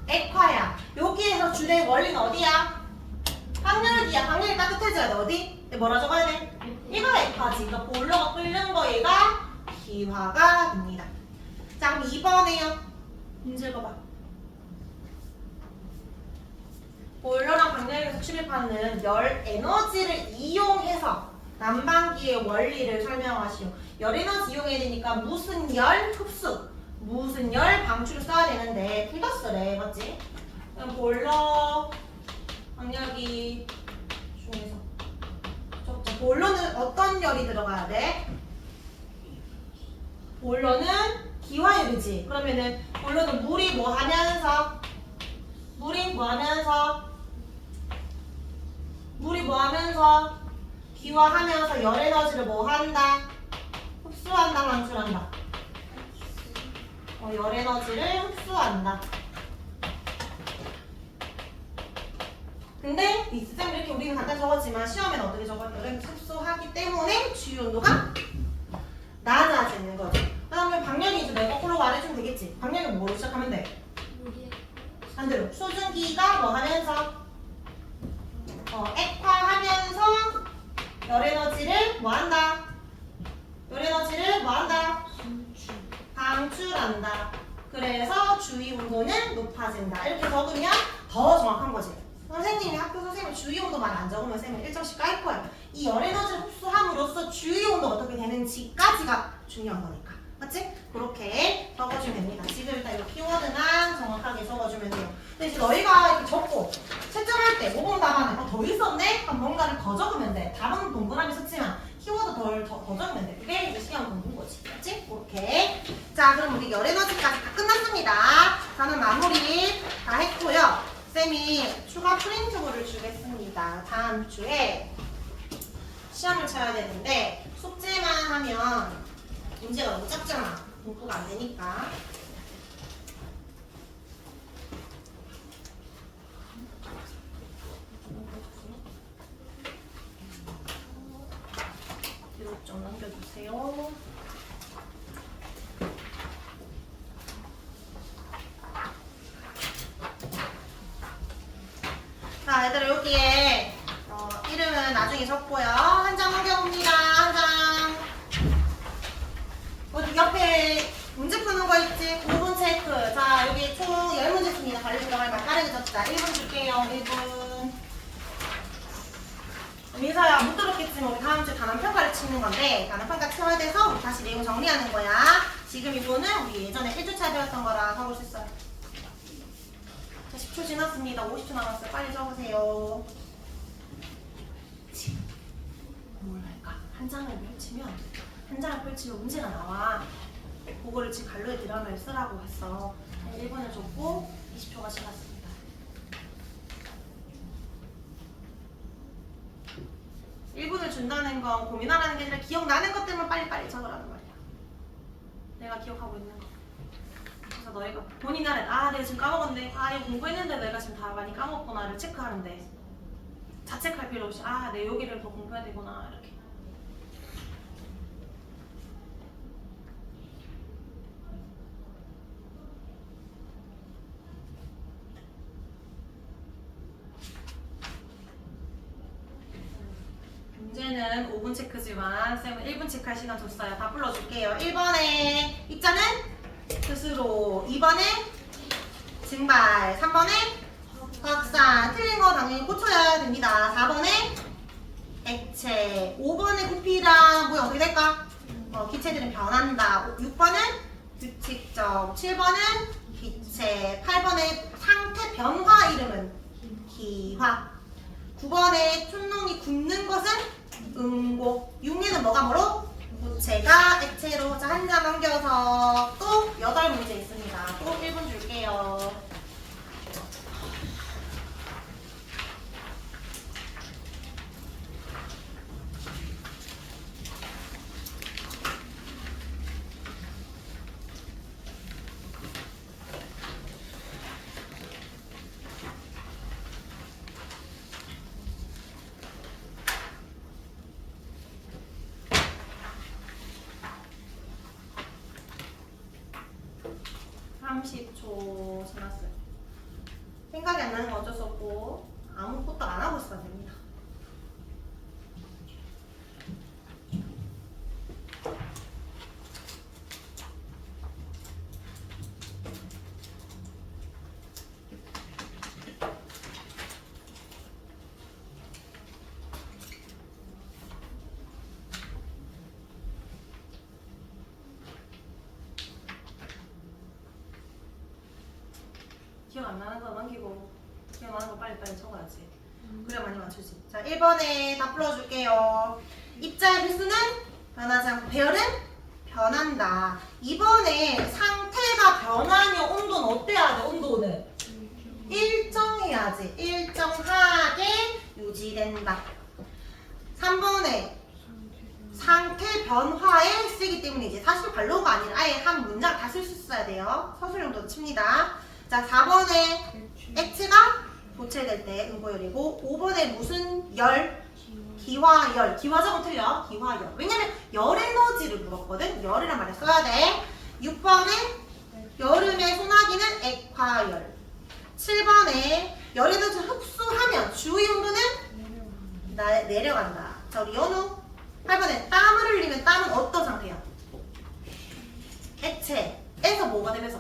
액화야. 여기에서 주된 원리는 어디야? 확률기야. 확률이 따뜻해져야 돼. 어디? 뭐라 적어야 돼? 이거 액화지. 그러니까 보일러가 끓는 거 얘가 기화가 됩니다. 자 그럼 2번에요. 문제 읽어봐. 보일러랑 강렬기에서 출입하는 열 에너지를 이용해서 난방기의 원리를 설명하시오. 열 에너지 이용해야 되니까 무슨 열 흡수, 무슨 열 방출을 써야 되는데 둘 다 쓰래. 맞지? 그럼 보일러 강렬기 중에서 적자. 보일러는 어떤 열이 들어가야 돼? 보일러는 기화열이지. 그러면은 보일러는 물이 뭐 하면서 기화하면서 열 에너지를 뭐 한다? 흡수한다, 방출한다. 열 에너지를 흡수한다. 근데 쌤 이렇게 우리는 간단히 적었지만 시험에는 어떻게 적어요? 열을 흡수하기 때문에 주요 온도가 낮아지는 거죠. 그 다음에 방열이 이제 내가 거꾸로 말해주면 되겠지. 방열이 뭐로 시작하면 돼? 반대로 수증기가 뭐 하면서 액화하면서 열 에너지를 뭐 한다? 열 에너지를 뭐 한다? 방출한다. 그래서 주위 온도는 높아진다. 이렇게 적으면 더 정확한 거지. 선생님이 학교 선생님이 주위 온도 말 안 적으면 쌤은 1점씩 깔 거야. 이 열 에너지를 흡수함으로써 주위 온도가 어떻게 되는지까지가 중요한 거니까. 맞지? 그렇게 적어주면 됩니다. 지금 일단 이 키워드만 정확하게 적어주면 돼요. 근데 이제 너희가 이렇게 적고 채점할 때 5번 답안에 더 있었네? 그럼 뭔가를 더 적으면 돼. 답은 동그라미 썼지만 키워드 더 적으면 돼. 그게 이제 시간 공부인 거지. 맞지? 그렇게. 자, 그럼 우리 열 에너지까지 다 끝났습니다. 저는 마무리 다 했고요. 쌤이 추가 프린트물을 주겠습니다. 다음 주에 시험을 쳐야 되는데 숙제만 하면 문제가 너무 작잖아. 공부가 안 되니까. 뒤로 좀 넘겨주세요. 자, 얘들아 여기에 이름은 나중에 적고요. 한 장 넘겨봅니다. 한 장. 어디 옆에 문제 푸는 거 있지? 5분 체크. 자, 여기 총 10문제 씁니다. 관리 들어갈 말 빠르게 적자. 1분 줄게요. 1분. 민서야, 못 들었겠지만 우리 다음 주에 단원평가를 치는 건데 단원평가 채워야 돼서 우리 다시 내용 정리하는 거야. 지금 이거는 우리 예전에 1주차 배웠던 거랑 적을 수 있어요. 자, 10초 지났습니다. 50초 남았어요. 빨리 적으세요. 뭘 할까? 한 장을 펼치면 문제가 나와. 그거를 지금 갈로에 드라마를 쓰라고 했어. 1분을 줬고 20초가 지났습니다. (1분을) 준다는 건 고민하라는 게 아니라 기억나는 것들만 빨리빨리 적으라는 말이야. 내가 기억하고 있는 거. 그래서 너희가 본인 나라 내가 지금 까먹었네. 이거 공부했는데 내가 지금 다 많이 까먹었구나를 체크하는데 자책할 필요 없이 아, 내 여기를 더 공부해야 되구나 이렇게. 문제는 5분 체크지만 쌤은 1분 체크할 시간 줬어요. 다 불러줄게요. 1번에 입자는 스스로, 2번에 증발, 3번에 확산. 틀린 거 당연히 고쳐야 됩니다. 4번에 액체, 5번에 부피랑 뭐야 어떻게 될까? 기체들은 변한다. 6번은 규칙적, 7번은 기체, 8번의 상태 변화 이름은 기화, 9번에 촌농이 굽는 것은 응고, 6에는 뭐가 뭐로? 고체가 액체로. 자, 한 장 넘겨서 또 8문제 있습니다. 또 1분 줄게요. 지났어요. 생각이 안 나는 건 어쩔 수 없고 아무것도 안 하고 있어야 됩니다. 기억 안 나는 거 넘기고 기억 나는 거 빨리빨리 적어야지. 그래 많이 맞추지. 자, 1번에 다 풀어줄게요. 입자의 필수는 변하지 않고 배열은 변한다. 2번에 상태가 변하며 온도는 어때야 돼? 온도는 일정해야지. 일정하게 유지된다. 3번에 상태 변화에 쓰기 때문에 이제 사실 관로가 아니라 아예 한 문장 다 쓸 수 있어야 돼요. 서술형도 칩니다. 자, 4번에 액체가 도체될 때 응고열이고, 5번에 무슨 열? 기화열. 기화적은 틀려. 기화열. 왜냐면 열 에너지를 물었거든. 열이란 말을 써야 돼. 6번에 여름의 소나기는 액화열. 7번에 열 에너지를 흡수하면 주위 온도는 내려간다. 자, 우리 연우. 8번에 땀을 흘리면 땀은 어떤 상태야? 액체에서 뭐가 되면서?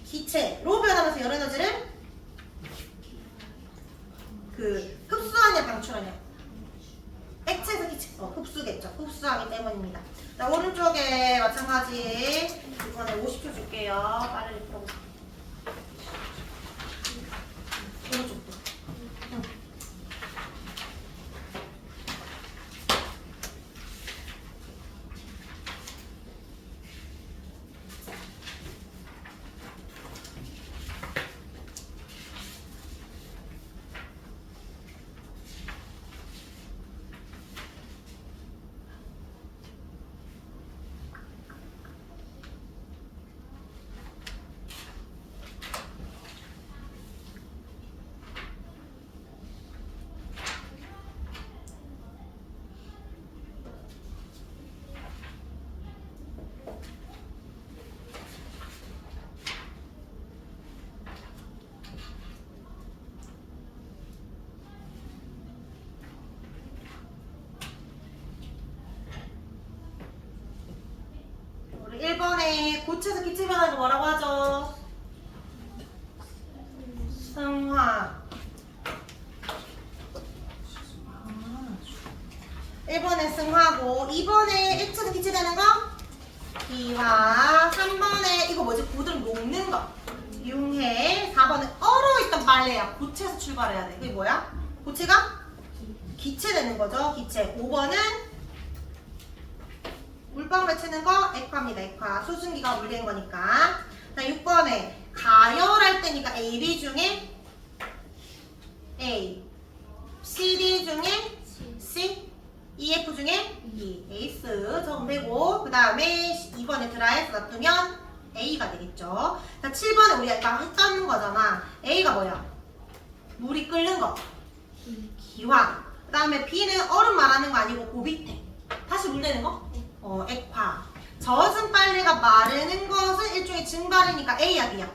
기체로 변하면서 열 에너지를 흡수하냐 방출하냐? 액체에서 기체 흡수겠죠. 흡수하기 때문입니다. 자, 오른쪽에 마찬가지 이번에 50초 줄게요. 빠르게 풀어보세요. 오른쪽도. 우리 1번에 고체에서 기체 변화를 뭐라고 하죠? 승화. 1번에 승화고, 2번에 액체에서 기체 되는 거? 기화. 3번에 이거 뭐지? 고들 녹는 거. 융해. 4번에 얼어있던 빨래야. 고체에서 출발해야 돼. 그게 뭐야? 고체가 기체 되는 거죠. 기체. 5번은 물방울 맺히는 거 액화입니다. 액화. 수증기가 물리는 거니까. 자, 6번에 가열할 때니까 A, B 중에 A, C, D 중에 C, E, F 중에 E. 에이스 적으면 되고, 그 다음에 2번에 드라이에서 놔두면 A가 되겠죠. 자, 7번에 우리가 아까 했던 거잖아. A가 뭐야? 물이 끓는 거. 기화. 그 다음에 B는 얼음 말하는 거 아니고 그 밑에. 다시 물 내는 거? 액화. 젖은 빨래가 마르는 것은 일종의 증발이니까 A야, B야?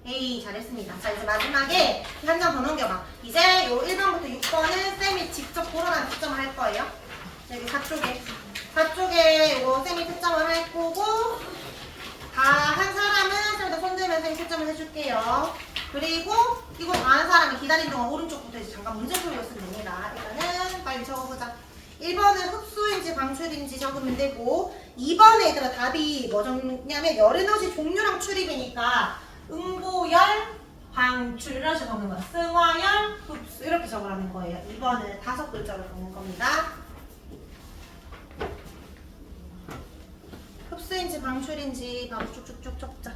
A. 잘했습니다. 자, 이제 마지막에 한 장 더 넘겨봐. 이제 요 1번부터 6번은 쌤이 직접 고론한 특점을 할 거예요. 여기 4쪽에 요 쌤이 특점을 할 거고, 다 한 사람은 쌤한테 손 들면 쌤이 특점을 해줄게요. 그리고 이거 다 한 사람이 기다리는 동안 오른쪽부터 이제 잠깐 문제 풀고 쓰면 됩니다. 일단은 빨리 적어보자. 1번은 흡수인지 방출인지 적으면 되고, 2번에 얘들아 답이 뭐 적냐면 열에너지 종류랑 출입이니까 응고열, 방출 이런 식으로 적는 거야. 승화열, 흡수 이렇게 적으라는 거예요. 2번은 5글자로 적는 겁니다. 흡수인지 방출인지 바로 쭉쭉쭉 적자.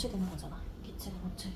고체되는 거잖아. 기체가 고체.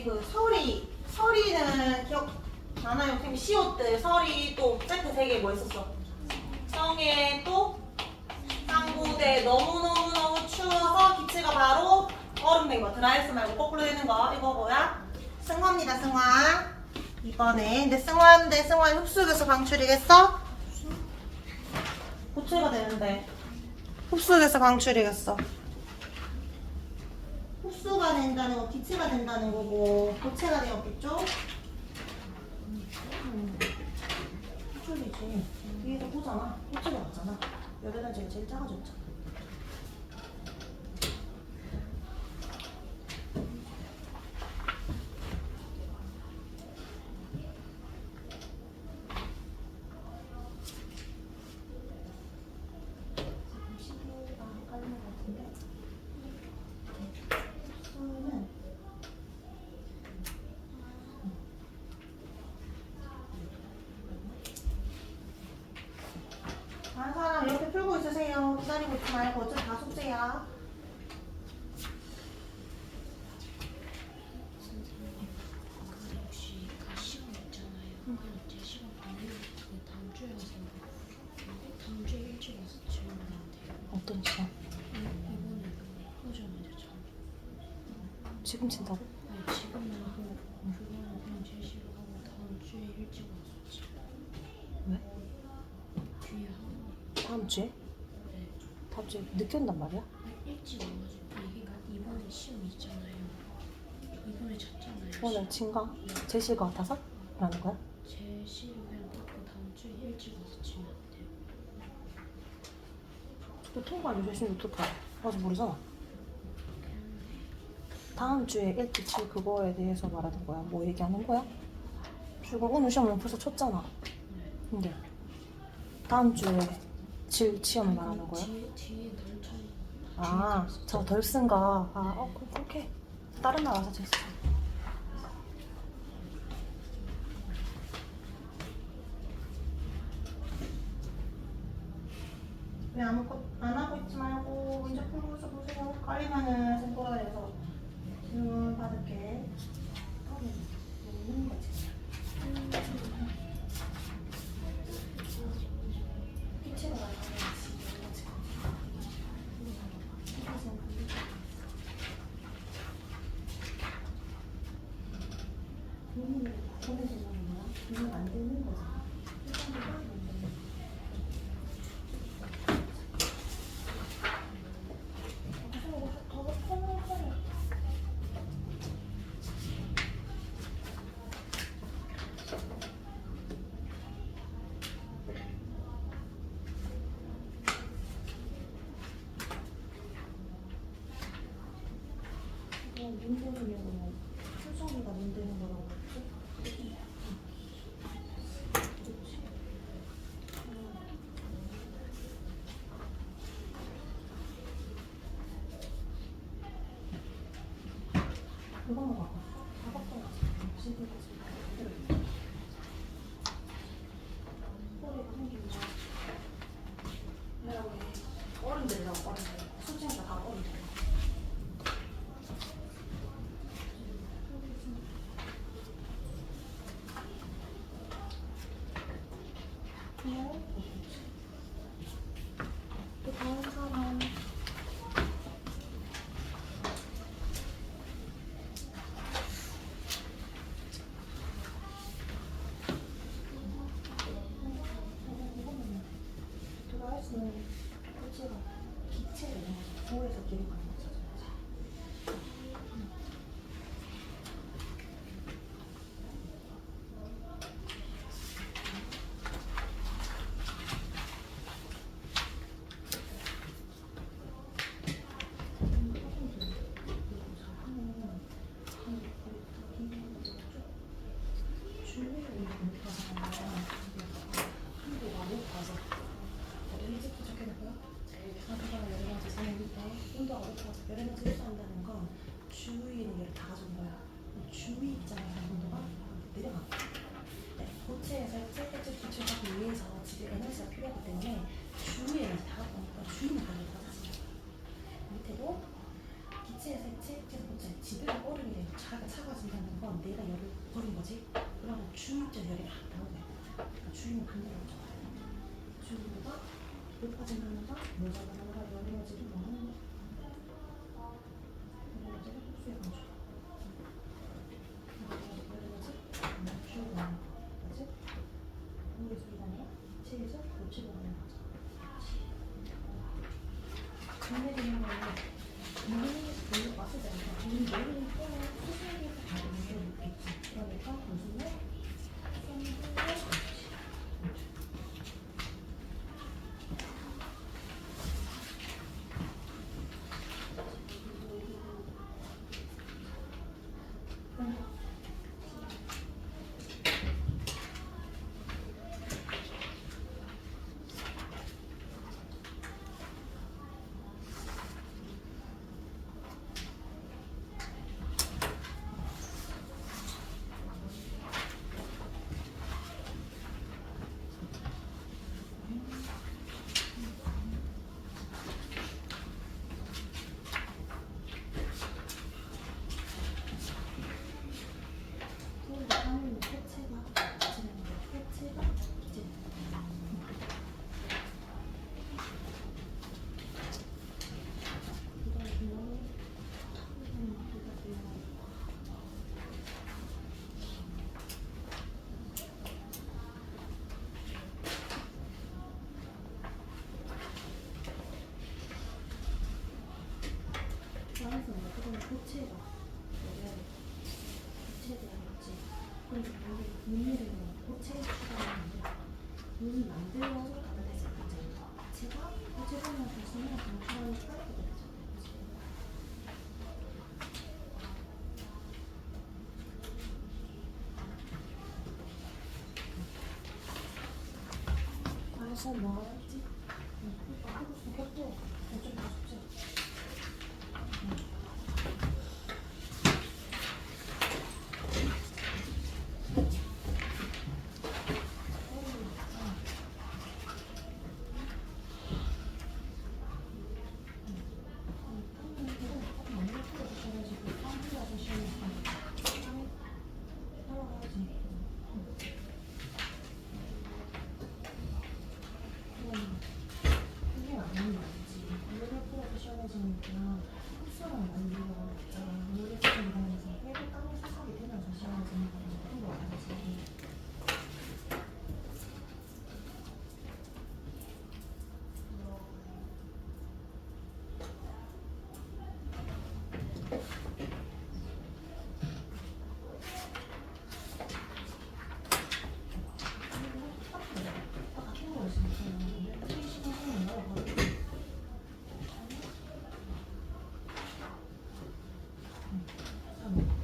그 서리는 기억 나나요? 선생님 시옷들 서리 또 세트 3개 뭐 있었어? 성에 또 상고대 너무너무너무 추워서 기체가 바로 얼음 된 거. 드라이스 말고 거꾸로 되는 거. 이거 뭐야? 승화입니다. 승화. 이번에 근데 승화인데 승화는 흡수기에서 방출이겠어? 고체가 되는데 흡수기에서 방출이겠어. 흡수가 된다는 거 기체가 된다는 거고 고체가 되었겠죠? 흡수기지. 위에서 보잖아. 고체가 왔잖아. 열애단지가 제일 작아졌잖아. 다른 사람 이렇게 풀고 있으세요. 기다리고 있지 말고 어차피 다 숙제야. 혹시 그 시험 있잖아요. 그냥 제 시험 아니면 그 다음 주에 와서 다음 주에 일찍 와서 질문한대요. 어떤 시험? 이번에 오자마자 참. 지금 친다고? 아니 지금은 하고 그거는 그냥 제시로 하고 다음 주에 일찍 와서 질문. 왜? 뒤에 하고. 다음 주에? 네. 다음 주에 늦게 온단 말이야? 일찍 와가지고 그러니까 이번에 시험 있잖아요. 이번에 잤잖아요. 오늘 친가? 제시가 같아서? 라는 거야? 제시를 그냥 듣고 다음 주에 일찍 와서 질문한대요. 너 통과 안 해주시면 어떡해? 아직 모르잖아. 다음 주에 일찍 칠 그거에 대해서 말하는 거야? 뭐 얘기하는 거야? 지금 오늘 시험은 벌써 쳤잖아. 근데 다음 주에 칠 시험을 말하는 거야? 뒤에 덜 아, 저 덜 쓴 거. 아, 그렇게. 다른 날 와서 쳤어. 왜 아무것도 안 하고 있지 말고 이제 풀고 있어 보세요. 깔리면은 좀 돌아다녀서 질문 받을게. 먹는 거지. 기체가 나가야지. 본인이 보내주는 거야? 본인 안 되는 거지. 문제는 표정이가 문제는 거라고 그랬지? 그렇지. 그거 먹어. 작업도 집에 가서 꼬리가 생긴다. 내가 왜 어른들이라고 어른들. 수지니까 다 어른들. 또 다른 사람. 드라이스는 고체가 기체를 구해서 기록하는 거죠. 열에너지 흡수한다는 건 주위에 있는 열을 다 가져온 거야. 주위 입장에서 온도가 내려가. 네, 고체에서 찔찔찔 기출하기 위해서 집에 에너지가 필요하기 때문에 주위에 에너지 다 갖고 오니까 주위는 가져다 받았어요. 밑에도 기체에서 액체, 액체에서 고체, 집에가 얼음이 되고 가가 차가워진다는 건 내가 열을 버린 거지. 그러면 주입적 열이 막 나오게. 그러니까 주입은 반대로 줘. 주입보다 높아진다는 건 모자라는 거 열에너지를 뭐 하는 거야? 열에너지를 흡수해 가지고. 열에너지 주입을 하는 거지. 우리 소리가 아니라 체에서 고치고 가는 거죠. 정리되는 거는 물에서 돌려 왔을 때 우리 머리는 또는 수술에서 받은 게 있겠지. 그러니까 무슨 말? 그래서 그거는 고체가 고체에 대한겠지. 근데 만약에 분리를 고체에 추가하는데 분리 만들어서 받아내지 않잖아. 제가 고체분을 다시는 방출하니까 그거 되잖아. 알아서 뭐 하지? 하고 싶었고 좀 더 숙제. 시원해지니까 흡수랑 만들어 있잖아. 물에 좀 일어나서 빼고 땀이 싹싹이 되면서 시원해지는 거는 그런 거 알지. 같은 거였으니까 이 시간은 열어버리고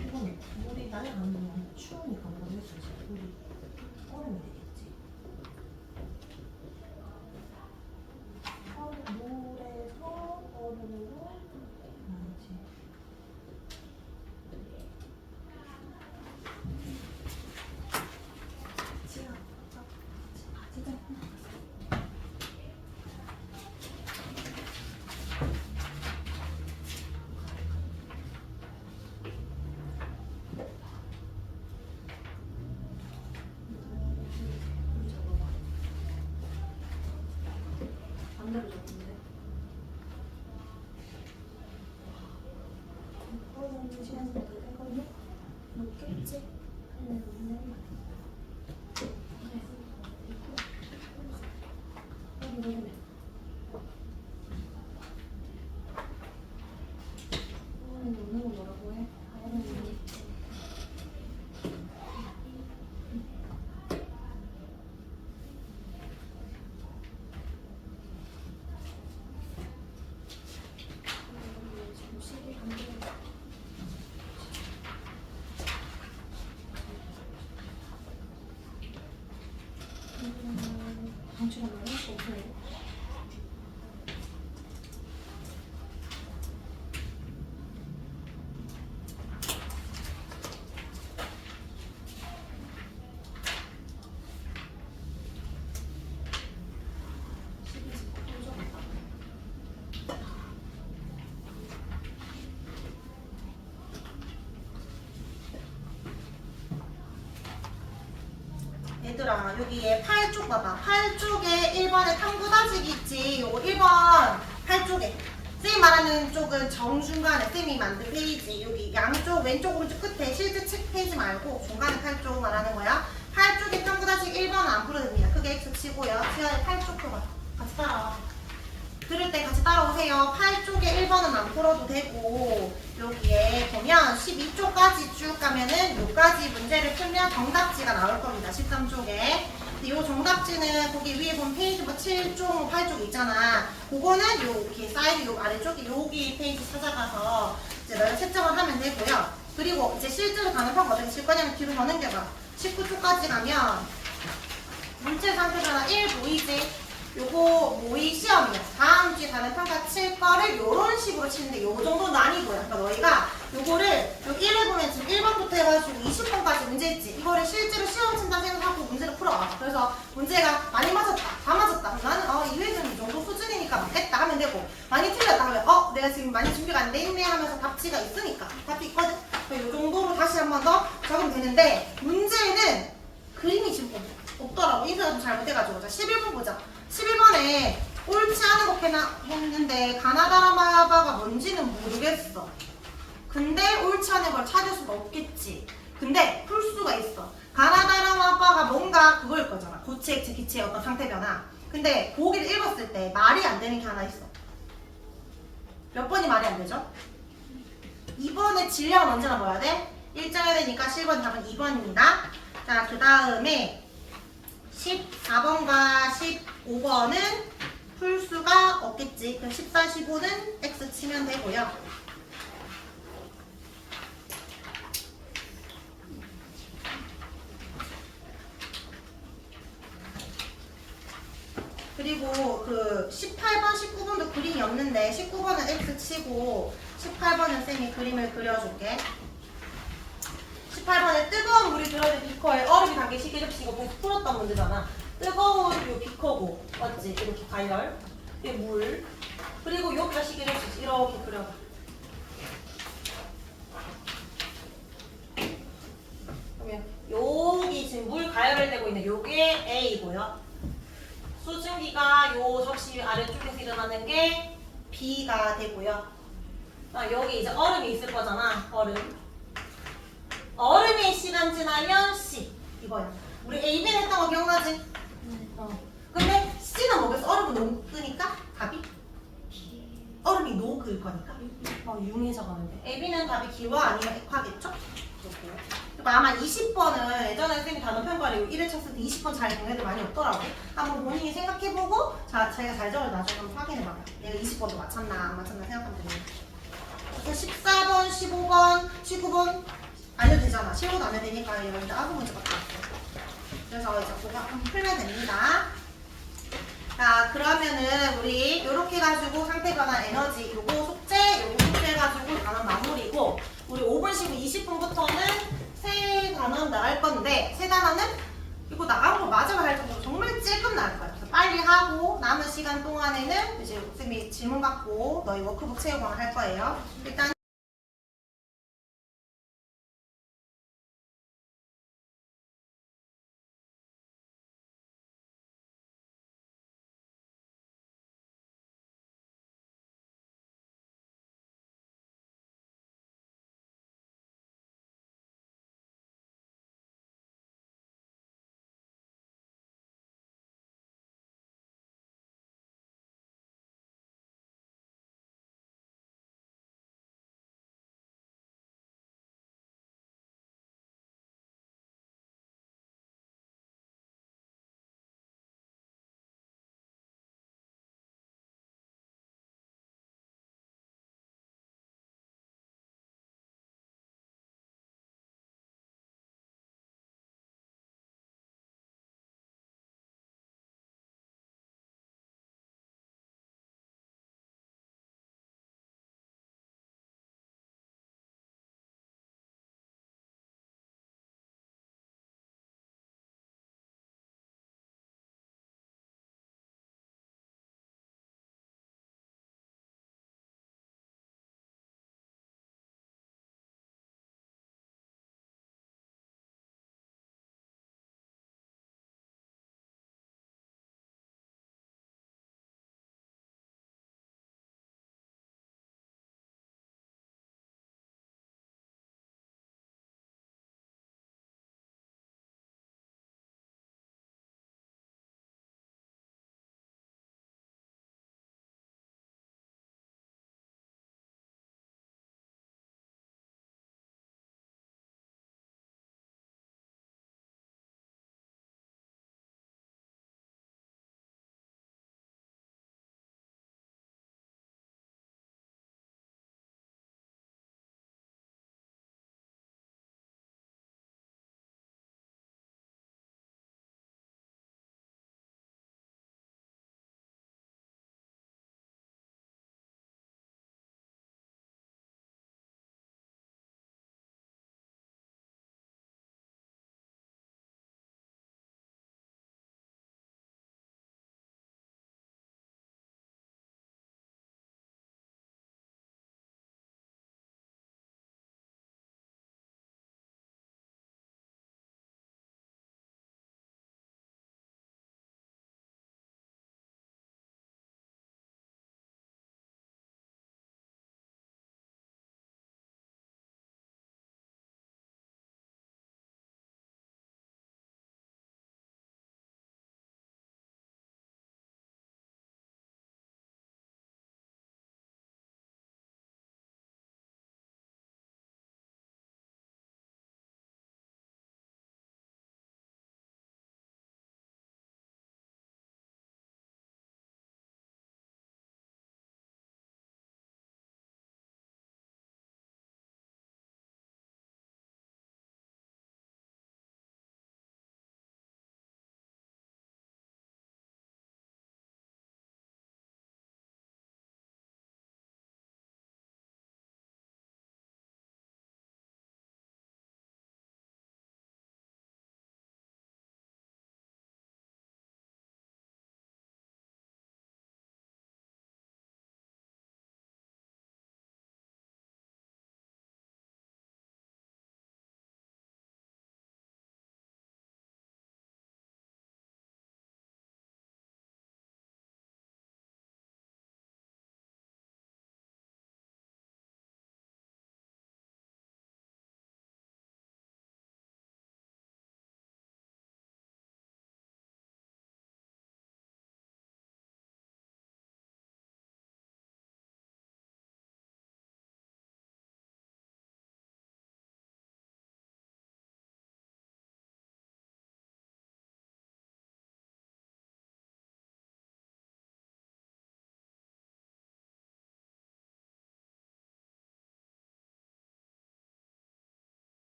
이건 물이 날아가면 추우니까 뭐가 될수 있어. 물이 얼으면 되겠지. 물에서 얼음으로 나오지. 진짜 반대로 줬는데 이거는 시간이 더 되거든요? 먹겠지? 먹는 거 뭐라고 해? 방출하면 없어요. 얘들아 여기에 팔 쪽 봐봐. 팔 쪽에 1번에 탐구 다지기 있지. 요거 1번 팔 쪽에 쌤이 말하는 쪽은 정중간에 쌤이 만든 페이지 여기 양쪽 왼쪽 오른쪽 끝에 실제 책 페이지 말고 중간에 팔 쪽 말하는 거야. 팔 쪽에 탐구 다지기 1번은 안 풀어도 됩니다. 크게 X 치고요. 지연이 팔 쪽 펴봐. 같이 따라와. 들을 때 같이 따라오세요. 8쪽에 1번은 안 풀어도 되고 여기에 보면 12쪽까지 쭉 가면은 요까지 문제를 풀면 정답지가 나올 겁니다. 13쪽에. 근데 요 정답지는 거기 위에 보면 페이지 뭐 7쪽, 8쪽 있잖아. 그거는 여기 사이드 요 아래쪽에 여기 페이지 찾아가서 이제 너희 채점을 하면 되고요. 그리고 이제 실제로 가는 평가 어떻게 칠 거냐면 뒤로 더 넘겨봐. 19쪽까지 가면 문제 상태 변화 1 보이지? 요거 모의 시험이야. 다음 주에 다른 평가 칠 거를 요런 식으로 치는데 요 정도 난이도야. 그러니까 너희가 요거를 여기 1을 보면 지금 1번부터 해가지고 20번까지 문제 있지. 이거를 실제로 시험 친다 생각하고 문제를 풀어봐. 그래서 문제가 많이 맞았다, 다 맞았다. 나는 이 회전 이 정도 수준이니까 맞겠다 하면 되고 많이 틀렸다 하면 내가 지금 많이 준비가 안 돼 있네 하면서 답지가 있으니까 답이 있거든. 그래서 요 정도로 다시 한 번 더 적으면 되는데 문제는 그림이 지금 없더라고. 인쇄가 좀 잘못돼가지고. 자 11번 보자. 11번에 옳지 않은 거 했는데 가나다라마바가 뭔지는 모르겠어. 근데 옳지 않은 걸 찾을 수가 없겠지. 근데 풀 수가 있어. 가나다라마바가 뭔가 그걸 거잖아. 고체, 액체, 기체의 어떤 상태 변화. 근데 보기를 읽었을 때 말이 안 되는 게 하나 있어. 몇 번이 말이 안 되죠? 2번의 질량은 언제나 뭐야 돼? 일정해야 되니까 7번 답은 2번입니다. 자, 그 다음에 14번과 15번은 풀 수가 없겠지. 그럼 14, 15는 X 치면 되고요. 그리고 그 18번, 19번도 그림이 없는데 19번은 X 치고 18번은 쌤이 그림을 그려줄게. 18번에 뜨거운 물이 들어있는 비커에 얼음이 담긴 시계접시 이거 보고 풀었던 문제잖아. 뜨거운 요 비커고 맞지? 이렇게 가열 이게 물 그리고 여기가 시계접시 이렇게 그려봐. 그러면 여기 지금 물 가열되고 있는 요게 A고요. 수증기가 요 접시 아래쪽에서 일어나는 게 B가 되고요. 여기 이제 얼음이 있을 거잖아. 얼음이 시간 지나면 C 이거야. 우리 A, B는 했던 거 기억나지? 네. 근데 C는 뭐겠어? 얼음은 녹으니까 답이? 얼음이 녹을 거니까 융해 적었는데 A, B는 답이 기와 아니면 액화겠죠? 그렇고요. 그러니까 아마 20번은 예전에 쌤이 단어 평가를 1회 쳤을 때 20번 잘 적은 애들 많이 없더라고. 한번 본인이 생각해보고 자기가 잘 적을 나중에 한번 확인해봐요. 내가 20번도 맞췄나 안 맞췄나 생각하면 됩니다. 그래서 14번, 15번, 19번 안 해도 되잖아. 15도 안 해도 되니까 여러분들 아무 문제밖에 없어. 그래서 이제 그거 한번 풀면 됩니다. 자, 그러면은 우리 이렇게 해가지고 상태 변화 에너지 요거 속죄, 요거 속죄해가지고 단원 마무리고 우리 5분 쉬고 20분부터는 새 단원 나갈 건데 새 단원은 이거 나간 거 마저가 할 정도로 정말 찔끔 나갈 거야. 그래서 빨리 하고 남은 시간 동안에는 이제 쌤이 질문 받고 너희 워크북 채우고 할 거예요. 일단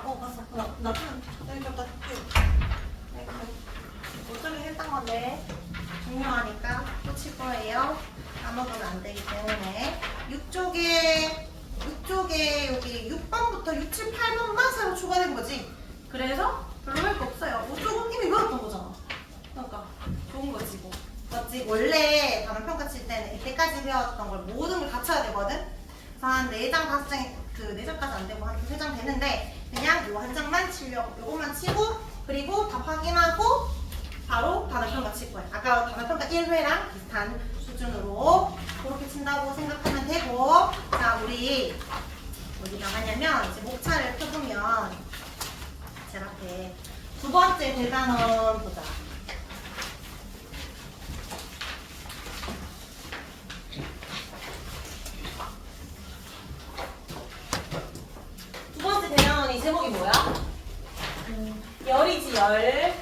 갔어. 나 여기다 어쩌면 했던 건데 중요하니까 또 칠 거예요. 까먹으면 안 되기 때문에 6쪽에 여기 6번부터 6, 7, 8번만 새로 추가된 거지. 그래서 별로 할 거 없어요. 5쪽은 이미 외웠던 거잖아. 그러니까 좋은 거지 뭐. 맞지? 원래 단원 평가 칠 때는 이때까지 배웠던 걸 모든 걸 다 쳐야 되거든. 그래서 한 4장, 5장, 4장까지 안 되고 한 3장 되는데 그냥 요 한 장만 치려고 요것만 치고 그리고 다 확인하고 바로 단원평가 칠 거예요. 아까 단원평가 1회랑 비슷한 수준으로 그렇게 친다고 생각하면 되고 자 우리 어디 나가냐면 이제 목차를 펴보면 제 앞에 두 번째 대단원 보자. 두 번째 대단원이 제목이 뭐야? 열이지 열.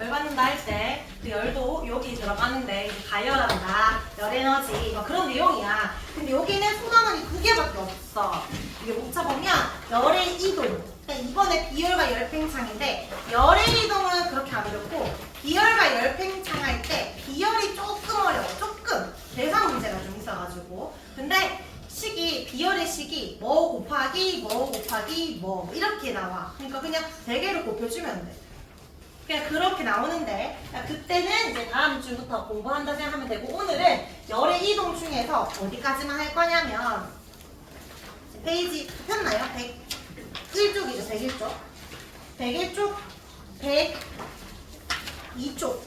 열 받는다 할 때 그 열도 여기 들어가는데 가열한다 열에너지 뭐 그런 내용이야. 근데 여기는 소단원이 2개밖에 없어. 이게 목차 보면 열의 이동 그러니까 이번에 비열과 열팽창인데 열의 이동은 그렇게 안 어렵고 비열과 열팽창 할 때 비열이 조금 어려워. 조금 대상 문제가 좀 있어가지고 근데 식이 비열의 식이 뭐 곱하기 뭐 이렇게 나와. 그러니까 그냥 3개를 곱해주면 돼. 그냥 그렇게 나오는데 그때는 이제 다음 주부터 공부한다 생각하면 되고 오늘은 열의 이동 중에서 어디까지만 할 거냐면 페이지 폈나요? 101쪽이죠. 101쪽 101쪽 102쪽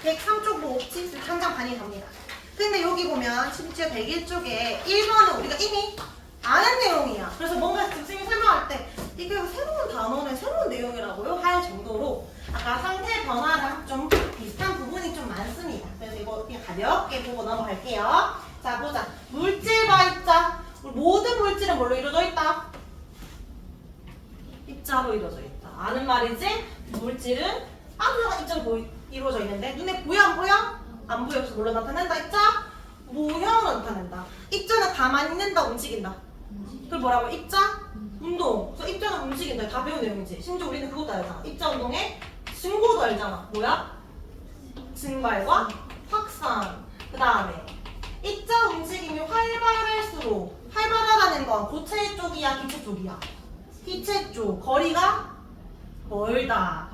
103쪽 뭐 없지? 한 장 반이 갑니다. 근데 여기 보면 심지어 101쪽에 1번은 우리가 이미 아는 내용이야. 그래서 뭔가 선생님이 설명할 때 이게 새로운 단어는 새로운 내용이라고요? 할 정도로 아까 상태 변화랑 좀 비슷한 부분이 좀 많습니다. 그래서 이거 그냥 가볍게 보고 넘어갈게요. 자 보자. 물질과 입자. 모든 물질은 뭘로 이루어져 있다? 입자로 이루어져 있다. 아는 말이지? 물질은 아무나 입자로 이루어져 있는데 눈에 보여 안 보여? 안 보여. 그래서 뭘로 나타낸다? 입자? 모형으로 나타낸다. 입자는 가만히 있는다 움직인다. 그걸 뭐라고? 입자? 운동. 그래서 입자는 움직인다. 다 배운 내용이지. 심지어 우리는 그것도 알잖아. 입자 운동의 증거도 알잖아. 뭐야? 증발과 확산. 그 다음에 입자 움직임이 활발할수록 활발하다는 건 고체 쪽이야 기체 쪽이야? 기체 쪽. 거리가 멀다.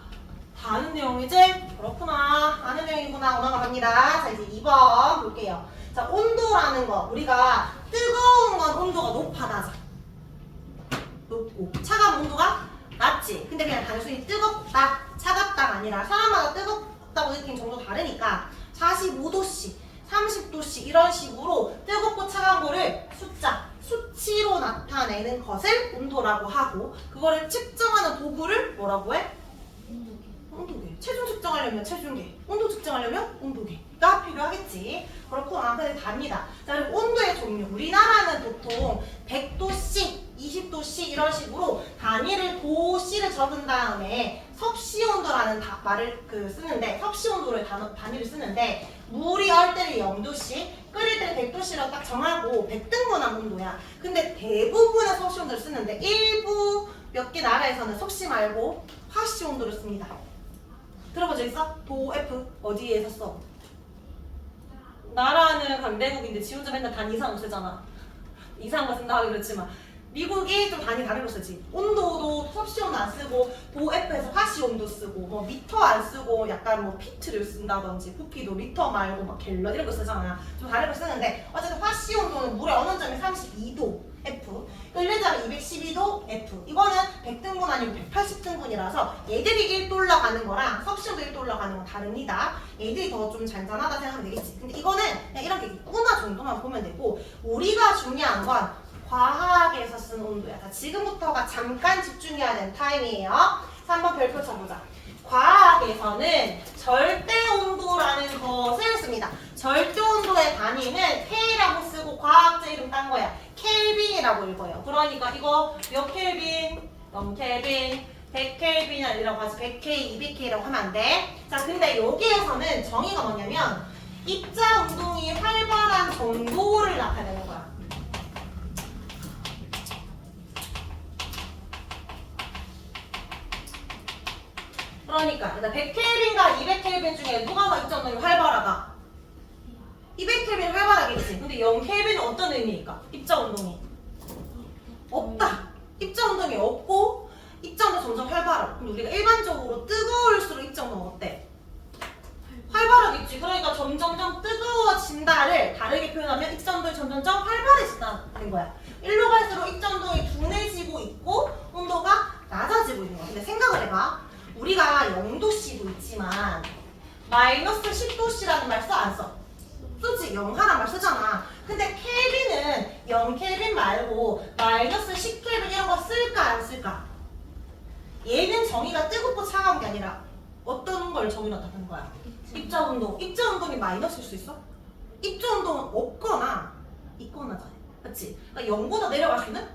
다 아는 내용이지? 그렇구나. 아는 내용이구나. 넘어갑니다. 자 이제 2번 볼게요. 자 온도라는 거 우리가 뜨거운 건 온도가 높아다자. 높고 차가운 온도가 낮지. 근데 그냥 단순히 뜨겁다, 차갑다가 아니라 사람마다 뜨겁다고 느끼는 정도 다르니까 45도씨, 30도씨 이런 식으로 뜨겁고 차가운 거를 숫자, 수치로 나타내는 것을 온도라고 하고 그거를 측정하는 도구를 뭐라고 해? 온도계. 체중 측정하려면 체중계, 온도 측정하려면 온도계가 필요하겠지. 그렇구나. 근데 답니다. 자 그리고 온도의 종류. 우리나라는 보통 100도씨, 20도씨 이런 식으로 단위를 도씨를 적은 다음에 섭씨온도라는 말을 쓰는데 섭씨온도를 단위를 쓰는데 물이 얼 때는 0도씨, 끓일 때는 100도씨라고 딱 정하고 100등분한 온도야. 근데 대부분의 섭씨온도를 쓰는데 일부 몇 개 나라에서는 섭씨 말고 화씨 온도를 씁니다. 들어본 적 있어? 도 F 어디에서 써? 나라는 강대국인데 지 혼자 맨날 단 이상을 쓰잖아. 이상한 거 쓴다 하기 그렇지만 미국이 좀 단위 다르게 쓰지. 온도도 섭씨 온도 안 쓰고 도 F에서 화씨 온도 쓰고 뭐 미터 안 쓰고 약간 뭐 피트를 쓴다든지 부피도 리터 말고 막 갤런 이런 거 쓰잖아. 좀 다르게 쓰는데 어쨌든 화씨 온도는 물의 어느 점이 32도 F 끓는 212도 F 이거는 100등분 아니고 180등분이라서 얘들이 1도 올라가는 거랑 섭씨 온도 1도 올라가는 건 다릅니다. 얘들이 더 좀 잔잔하다 생각하면 되겠지. 근데 이거는 그냥 이렇게 있구나 정도만 보면 되고 우리가 중요한 건 과학에서 쓴 온도야. 자, 지금부터가 잠깐 집중해야 되는 타임이에요. 자, 한번 별표 쳐보자. 과학에서는 절대온도라는 것을 씁니다. 절대온도의 단위는 K라고 쓰고 과학자 이름 딴 거야. 켈빈이라고 읽어요. 그러니까 이거 몇 켈빈, 0켈빈, 100켈빈이 아니라고 하지 100K, 200K라고 하면 안 돼. 자, 근데 여기에서는 정의가 뭐냐면 입자 운동이 활발한 정도를 나타내는 거야. 그러니까 100켈빈과 200켈빈 중에 누가 더 입자 운동이 활발하다? 200켈빈 활발하겠지. 근데 0켈빈은 어떤 의미일까? 입자 운동이 없다. 입자 운동이 없고 입자 운동 점점 활발하고. 그럼 우리가 일반적으로 뜨거울수록 입자 운동 어때? 활발하겠지. 그러니까 점점점 뜨거워진다를 다르게 표현하면 입자 운동이 점점점 활발해진다는 거야. 일로 갈수록 입자 운동이 둔해지고 있고 온도가 낮아지고 있는 거야. 근데 생각을 해봐. 우리가 0도씨도 있지만 마이너스 10도씨라는 말 써? 안 써? 쓰지. 영하란 말 쓰잖아. 근데 켈빈은 0켈빈 말고 마이너스 10켈빈 이런 거 쓸까 안 쓸까? 얘는 정의가 뜨겁고 차가운 게 아니라 어떤 걸 정의로 나타내는 거야? 입자 운동. 입자 운동이 마이너스일 수 있어? 입자 운동은 없거나 있거나잖아. 그치? 그러니까 0보다 내려갈 수는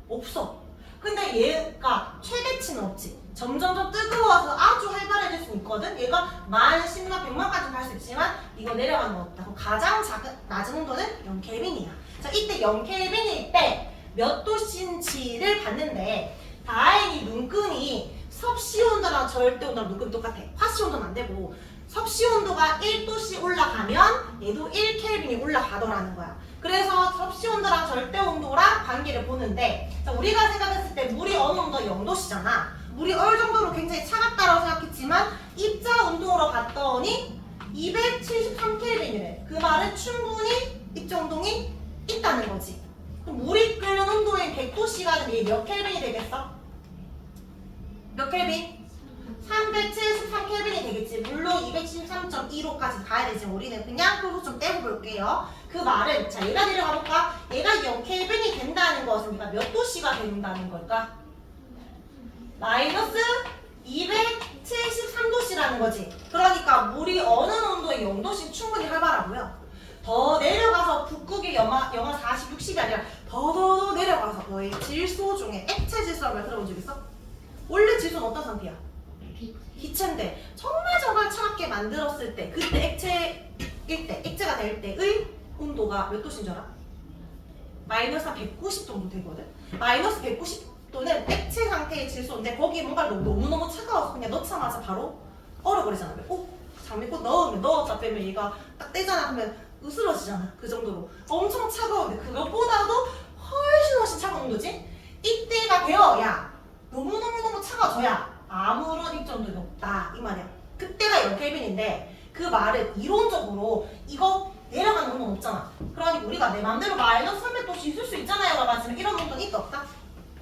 없어. 근데 얘가 최대치는 없지. 점점점 뜨거워서 아주 활발해질 수 있거든. 얘가 만, 10만, 100만까지 갈 수 있지만 이거 내려가는 건 없다. 그럼 가장 낮은 온도는 0켈빈이야. 자, 이때 0켈빈일 때 몇 도씨인지를 봤는데 다행히 눈금이 섭씨 온도랑 절대 온도랑 눈금이 똑같아. 화씨 온도는 안 되고 섭씨 온도가 1도씨 올라가면 얘도 1켈빈이 올라가더라는 거야. 그래서 섭씨 온도랑 절대 온도랑 관계를 보는데, 자, 우리가 생각했을 때 물이 어느 정도 0도씨잖아. 물이 어느 정도로 굉장히 차갑다고 생각했지만 입자 운동으로 봤더니 273켈빈이래. 그 말은 충분히 입자 운동이 있다는 거지. 그럼 물이 끓는 온도인 100도씨가 이게 몇 켈빈이 되겠어? 몇 켈빈? 373켈빈이 되겠지. 물론 273.15까지 가야 되지. 우리는 그냥 표로 좀 떼고 볼게요. 그 말은, 자, 얘가 내려가 볼까? 얘가 0켈빈이 된다는 것은 얘가 몇 도씨가 된다는 걸까? 마이너스 273도씨라는 거지. 그러니까 물이 어느 온도에 0도씨 충분히 활발하고요. 더 내려가서 북극의 영하 40, 60이 아니라 더 내려가서 너희 질소 중에 액체 질소라는 말 들어본 적 있어? 원래 질소는 어떤 상태야? 기체인데 정말 차갑게 만들었을 때, 그때 액체일 때, 액체가 될 때의 온도가 몇 도씨인 줄 알아? 마이너스 190 정도 되거든? 마이너스 190도는 액체 상태의 질소인데 거기에 뭔가 너무너무 차가워서 그냥 넣자마자 바로 얼어버리잖아. 장미꽃 넣었다 빼면 얘가 딱 떼잖아 하면 으스러지잖아. 그 정도로 엄청 차가운데 그것보다도 훨씬 차가운 온도지? 이때가 되어야 너무너무 차가워져야 아무런 입자 온도가 없다 이 말이야. 그때가 0켈빈인데 그 말은 이론적으로 이거 내려가는 온도는 없잖아. 그러니 우리가 내 맘대로 마이너스 300도씨 있을 수 있잖아요 라고 하지만 이런 온도는 있다 없다?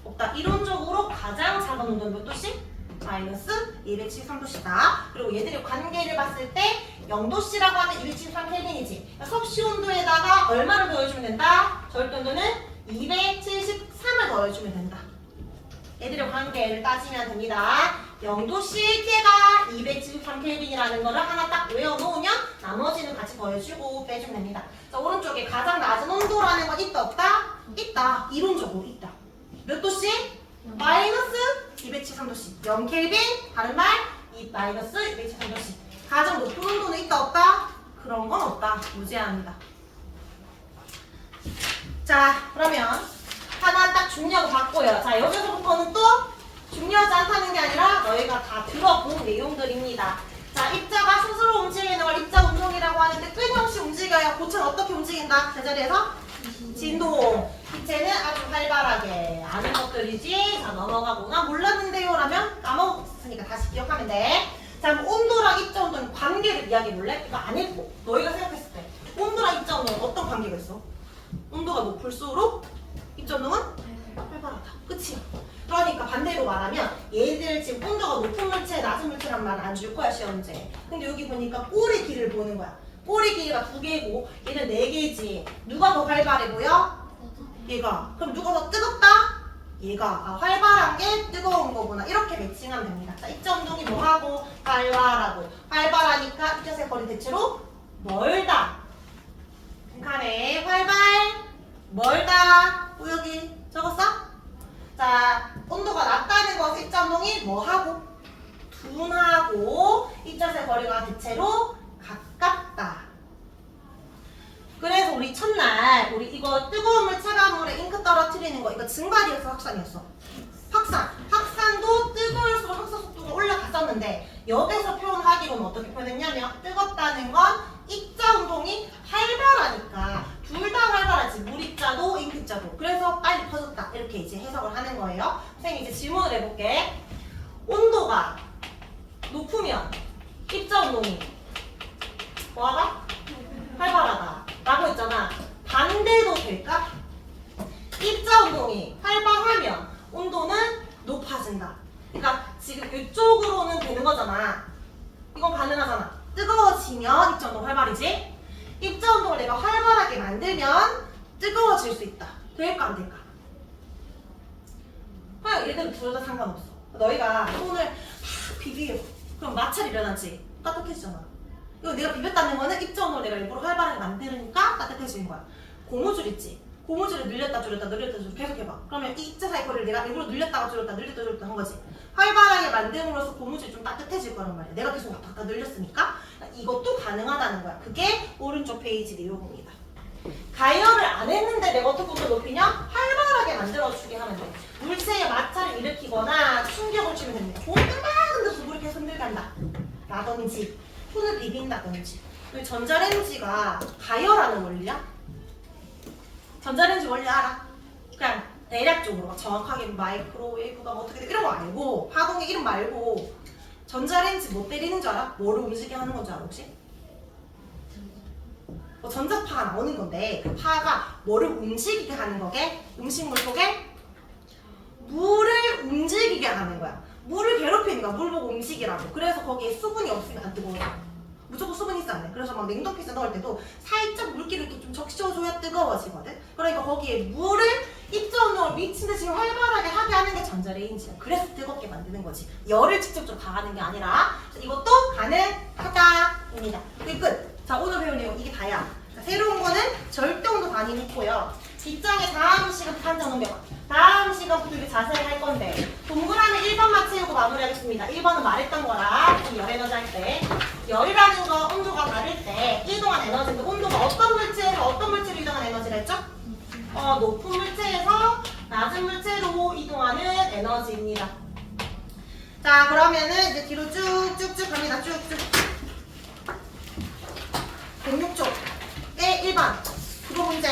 없다. 이론적으로 가장 작은 온도는 몇 도씨? 마이너스 273도씨다. 그리고 얘들이 관계를 봤을 때 0도씨라고 하면 273켈빈이지. 섭씨 온도에다가 얼마를 더해주면 된다? 절대 온도는 273을 더해주면 된다. 얘들의 관계를 따지면 됩니다. 0도씨 T가 273켈빈이라는 거를 하나 딱 외워놓으면 나머지는 같이 더해주고 빼주면 됩니다. 자, 오른쪽에 가장 낮은 온도라는 건 있다 없다? 있다. 이론적으로 있다. 몇 도씨? 마이너스 273도씨. 0켈빈, 다른 말, 마이너스 273도씨. 가장 높은 온도는 있다 없다? 그런 건 없다. 무제한이다. 자, 그러면 하나 딱 중요하고 봤고요. 자, 여기서부터는 또 중요하지 않다는 게 아니라 너희가 다 들어본 내용들입니다. 자, 입자가 스스로 움직이는 걸 입자 운동이라고 하는데 끊임없이 움직여야 고체는 어떻게 움직인다? 제자리에서 진동. 기체는 아주 활발하게 아는 것들이지. 자, 넘어가거나 몰랐는데요 라면 까먹었으니까 다시 기억하면 돼. 자, 그럼 온도랑 입자 운동 관계를 이야기해 볼래? 이거 안 읽고 너희가 생각했을 때 온도랑 입자 운동은 어떤 관계가 있어? 온도가 높을수록 입자 운동은 활발하다. 그치? 그러니까 반대로 말하면 얘들 지금 온도가 높은 물체, 낮은 물체란 말 안 줄 거야 시험 문제. 근데 여기 보니까 꼬리 길이를 보는 거야. 꼬리 길이가 2개고 얘는 4개지. 누가 더 활발해 보여? 얘가. 그럼 누가 더 뜨겁다? 얘가. 활발한 게 뜨거운 거구나. 이렇게 매칭하면 됩니다. 자, 입자 운동이 뭐하고? 활발하고. 활발하니까 입자세 거리 대체로 멀다. 빈칸에 활발, 멀다. 여기 적었어? 자, 온도가 낮다는 것은 입자 운동이 뭐하고? 둔하고 입자세 거리가 대체로 가깝다. 그래서 우리 첫날 우리 이거 뜨거운 물 차가운 물에 잉크 떨어뜨리는 거 이거 증발이었어 확산이었어? 확산. 확산도 뜨거울수록 확산 속도가 올라갔었는데 여기서 표현하기로는 어떻게 표현했냐면 뜨겁다는 건 입자 운동이 활발하니까 둘 다 활발하지. 물입자도 인입자도. 그래서 빨리 퍼졌다. 이렇게 이제 해석을 하는 거예요. 선생님 이제 질문을 해볼게. 온도가 높으면 입자 운동이 뭐하다? 활발하다 라고 했잖아. 반대도 될까? 입자 운동이 활발하면 온도는 높아진다. 그러니까 지금 이쪽으로는 되는 거잖아. 이건 가능하잖아. 뜨거워지면 입자 운동 활발이지. 입자 운동을 내가 활발하게 만들면 뜨거워질 수 있다. 될까 안 될까? 그냥 얘들 둘 다 상관없어. 너희가 손을 막 비비고 그럼 마찰이 일어나지. 따뜻해지잖아. 이거 내가 비볐다는 거는 입자 운동을 내가 일부러 활발하게 만드니까 따뜻해지는 거야. 고무줄 있지? 고무줄을 늘렸다 줄였다 늘렸다 줄였다 계속 해봐. 그러면 이 입자 사이클을 내가 일부러 늘렸다가 줄였다 늘렸다 줄였다 한 거지. 활발하게 만듦으로써 고무줄이 좀 따뜻해질 거란 말이야. 내가 계속 왔다 갔다 늘렸으니까. 이것도 가능하다는 거야. 그게 오른쪽 페이지 내용입니다. 가열을 안 했는데 내가 어떻게 온도 높이냐? 활발하게 만들어주게 하면 돼. 물체에 마찰을 일으키거나 충격을 주면 됩니다. 손을 막 흔들어서 물을 계속 흔들게 한다. 라든지 손을 비빈다든지. 전자레인지가 가열하는 원리야? 전자레인지 원리 알아? 그냥 대략적으로 정확하게 마이크로웨이브가 뭐 어떻게 돼 이런 거 알고 파동의 이름 말고 전자레인지 뭐 때리는 줄 알아? 뭐를 움직이게 하는 건 줄 알아 혹시? 뭐 전자파가 나오는 건데 그 파가 뭐를 움직이게 하는 거게? 음식물 속에 물을 움직이게 하는 거야. 물을 괴롭히는 거야. 물 보고 움직이라고. 그래서 거기에 수분이 없으면 안 뜨거워져. 무조건 수분이 있어야 돼. 그래서 막 냉동 피자 넣을 때도 살짝 물기를 이렇게 좀 적셔줘야 뜨거워지거든. 그러니까 거기에 물을 입자 운동을 미친 듯이 활발하게 하게 하는 게 전자레인지야. 그래서 뜨겁게 만드는 거지. 열을 직접적으로 가하는 게 아니라 이것도 가능하다입니다. 그게 끝. 자 오늘 배운 내용 이게 다야. 자, 새로운 거는 절대온도 단위 있고요. 뒷장에 다음 시간부터 한장 넘겨봐. 다음 시간부터 이게 자세히 할 건데 동그라미 1번만 채우고 마무리하겠습니다. 1번은 말했던 거라 열 에너지 할 때 열이라는 거 온도가 다를 때 이동한 에너지인데 온도가 어떤 물체에서 어떤 물체로 이동한 에너지를 했죠? 높은 물체에서 낮은 물체로 이동하는 에너지입니다. 자 그러면은 이제 뒤로 쭉쭉쭉 갑니다. 쭉쭉 106쪽의 1번 그거 문제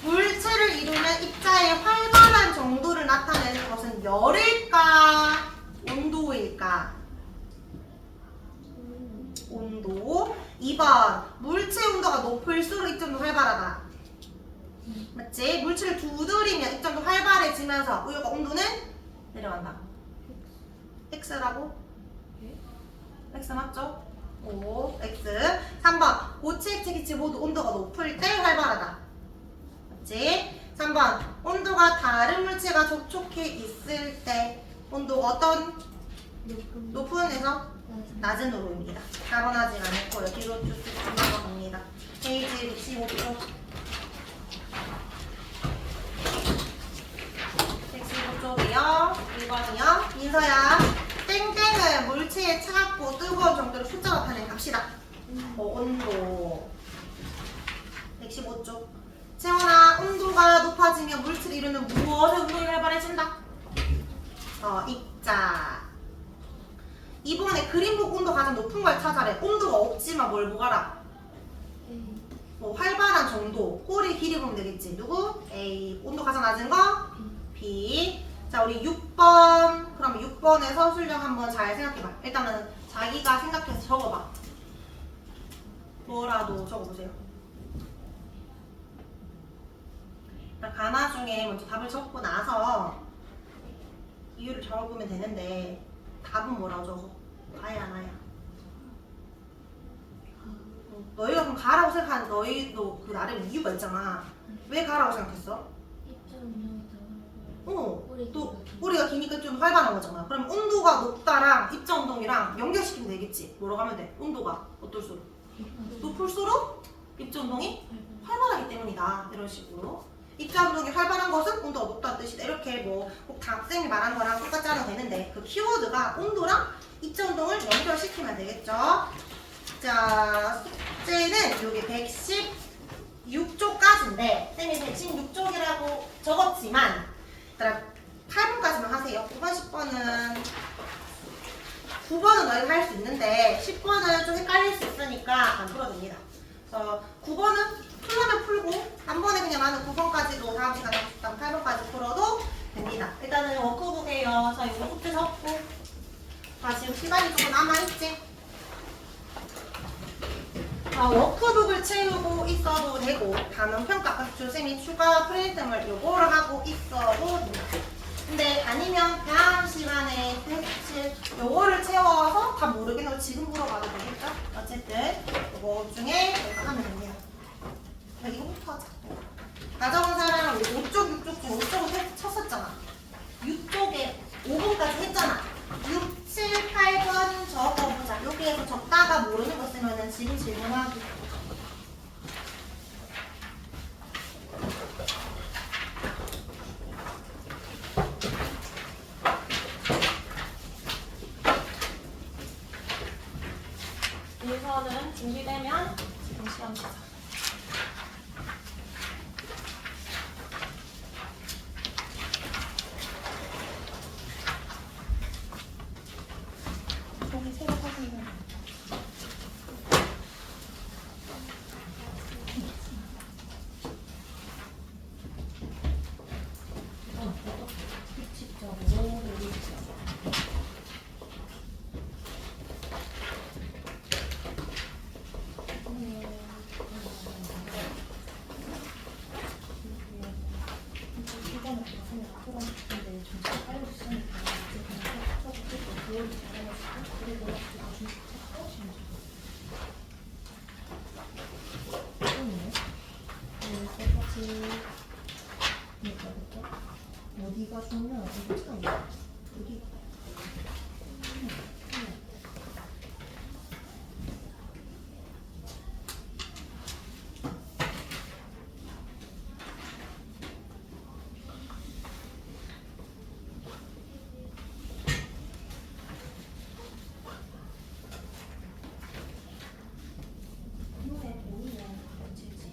물체를 이루는 입자의 활발한 정도를 나타내는 것은 열일까? 온도일까? 온도. 2번 물체 온도가 높을수록 입자도 활발하다. 맞지? 물체를 두드리면 입자도 활발해지면서 우유가 온도는 내려간다. X라고? X 맞죠? 오, X. 3번 고체, 액체, 기체 모두 온도가 높을 때 활발하다. 맞지? 3번 온도가 다른 물체가 접촉해 있을 때 온도가 어떤? 높은 에서 낮은 도로입니다. 4번 하지 않고요. 뒤로 쭉쭉 넘어갑니다. 페이지 65쪽 65쪽이요. 1번이요. 민서야 땡땡은 물체의 차갑고 뜨거운 정도를 숫자로 나타내 갑시다. 온도 115쪽 채원아 온도가 높아지면 물체를 이루는 무엇의 운동이 활발해진다? 입자. 이번에 그림 보고 온도 가장 높은 걸 찾아래. 온도가 없지만 뭘 보가라? 활발한 정도. 꼬리 길이 보면 되겠지. 누구? A. 온도 가장 낮은 거? B. 자 우리 6번. 그럼 6번에서 수령 한번 잘 생각해봐. 일단은 자기가 생각해서 적어봐. 뭐라도 적어보세요. 가나 중에 먼저 답을 적고 나서 이유를 적어보면 되는데 답은 뭐라고 적어? 다야 나야. 너희가 그럼 가라고 생각하는 너희도 그 나름 이유가 있잖아. 왜 가라고 생각했어? 또 꼬리가 기니까 좀 활발한 거잖아. 그럼 온도가 높다랑 입자 운동이랑 연결시키면 되겠지. 뭐라고 하면 돼? 온도가 어떨수록? 높을수록 입자 운동이 활발하기 때문이다. 이런 식으로. 입자 운동이 활발한 것은 온도가 높다는 뜻이다. 이렇게 뭐 꼭 다 학생이 말한 거랑 똑같이 하면 되는데 그 키워드가 온도랑 입자 운동을 연결시키면 되겠죠. 자, 숙제는 여기 116쪽까지인데 쌤이 116쪽이라고 적었지만 8번까지만 하세요. 9번, 10번은 9번은 너희가 할 수 있는데 10번은 좀 헷갈릴 수 있으니까 안 풀어도 됩니다. 9번은 풀려면 풀고 한 번에 그냥 나는 9번까지도 다음 시간에 8번까지 풀어도 됩니다. 일단은 워크북이에요. 자, 이거 숙제 적고. 자, 지금 시간이 조금 남아있지? 워크북을 채우고 있어도 되고 단원 평가 교수님이 추가 프린트물 요거를 하고 있어도 됩니다. 근데 아니면 다음 시간에 테스트 요거를 채워서 다 모르겠는 거 지금 물어봐도 되겠죠? 어쨌든 요거 중에 이거 하면 됩니다. 이거부터 하자. 나 적은 사람은 5쪽, 6쪽 중 5쪽을 쳤었잖아. 6쪽에 5번까지 했잖아. 6, 7, 8번 적어보자. 여기에서 적다가 모르는 거 쓰면은 지금 질문하기. 일서는 준비되면 지금 시험 시작. 여기 새로 사진을. 규칙적으로 내리죠. 어디가 좋냐? 어디 참 어디? 눈에 보이면 되지.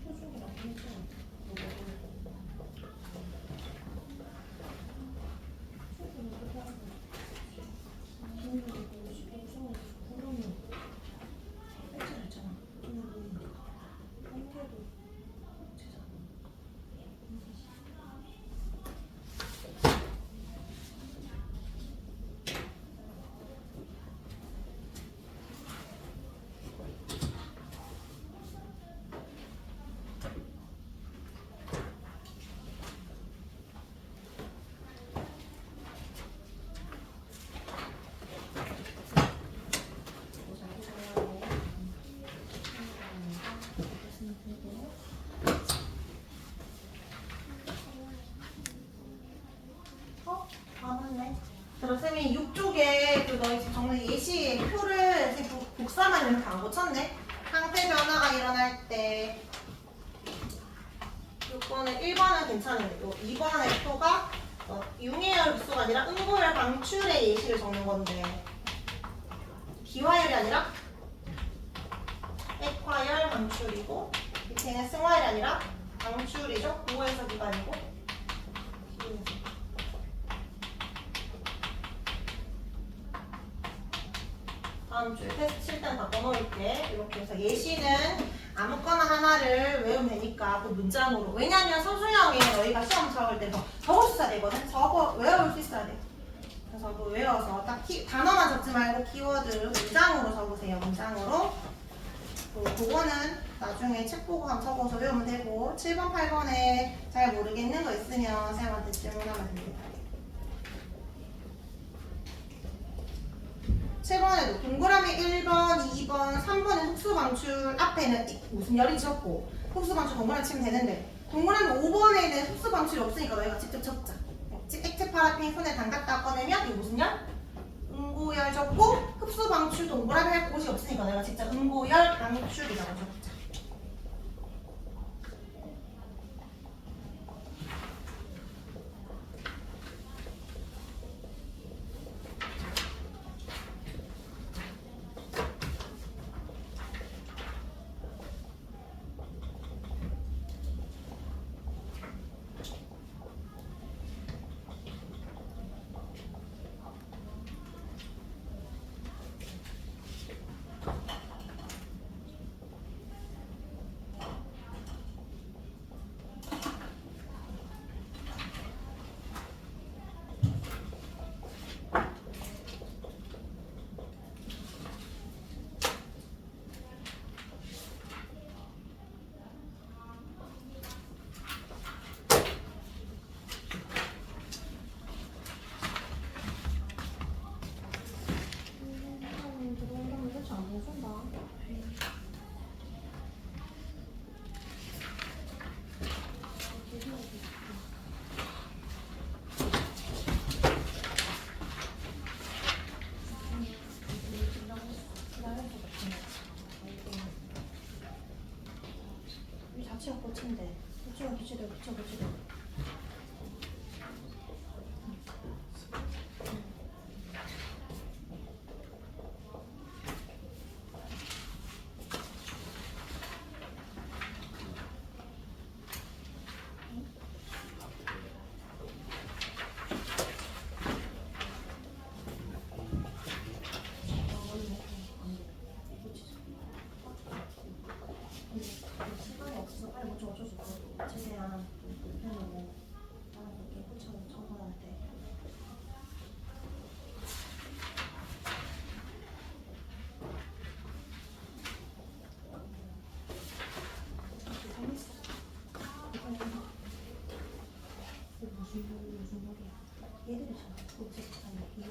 표정이랑 표정. 선생님이 6쪽에 그 너희 지금 적는 예시 표를 복사만 이렇게 안 고쳤네. 상태 변화가 일어날 때 6번에 1번은 괜찮은데 또 2번의 표가 융해열 흡수가 아니라 응고열 방출의 예시를 적는 건데 기화열이 아니라 액화열 방출이고 밑에는 승화열이 아니라 방출이죠. 고에서 기관이고 기울에서. 다음 주에 테스트 칠 때는 다 넣어놓을게. 이렇게 해서 예시는 아무거나 하나를 외우면 되니까 그 문장으로. 왜냐면 서술형에 너희가 시험 적을 때 적을 수 있어야 되거든. 외울 수 있어야 돼. 그래서 그 외워서 딱 단어만 적지 말고 키워드 문장으로 적으세요. 문장으로. 그거는 나중에 책 보고 한번 적어서 외우면 되고 7번, 8번에 잘 모르겠는 거 있으면 선생님한테 질문하면 됩니다. 7번에도 동그라미 1번, 2번, 3번은 흡수 방출 앞에는 무슨 열이 적고 흡수 방출 동그라미 치면 되는데 동그라미 5번에는 흡수 방출이 없으니까 너희가 직접 적자. 액체 파라핀 손에 담갔다 꺼내면 이게 무슨 열? 응고열 적고 흡수 방출 동그라미 할 곳이 없으니까 내가 직접 응고열 방출이라고 적자. 꽃이야 꽃인데. 꽃이야 빛이래 빛이야 빛이래. 시간이 없어서 빨리 뭐 좀 어쩔 수 없어. 최대한 해놓고 나는 그렇게 꽃처럼 청소할 때. 재밌어. 무슨 소리야? 얘들이잖아. 꽃이 아니 이게.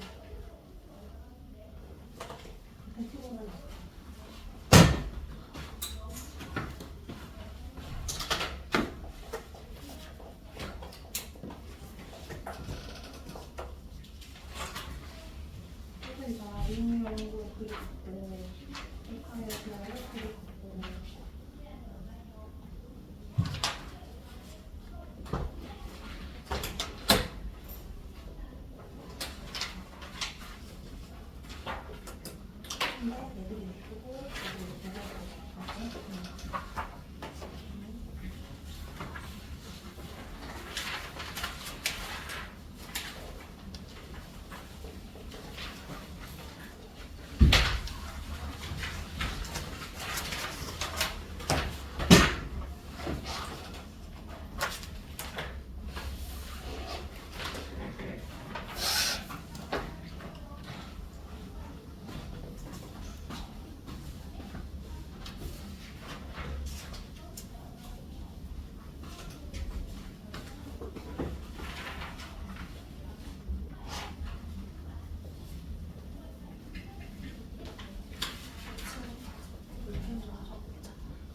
피곤하네. 나 인형도 그리고 북한에서 그리고 근데 애들이 예쁘고 애들이 예쁘고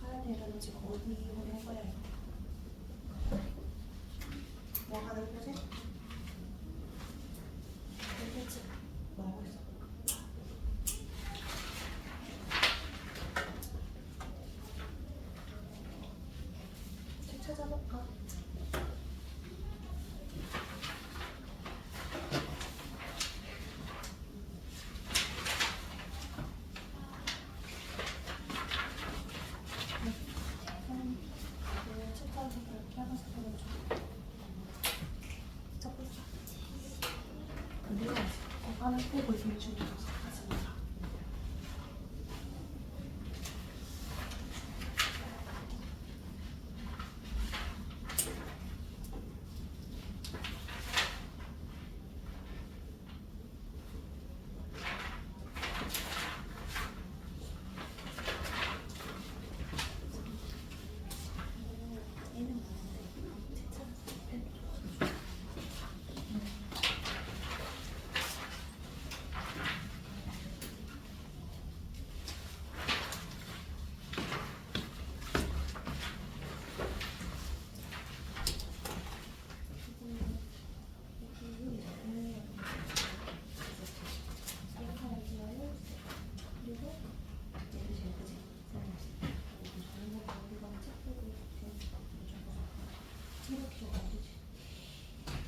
가야 되는 지금 어디 할 거야? 뭐 하는 거지? 알겠지? 뭐 하고 있어? 책 찾아볼까? 안에 보고 있는 중이라서 하지 마라. 얘는 많은데 진짜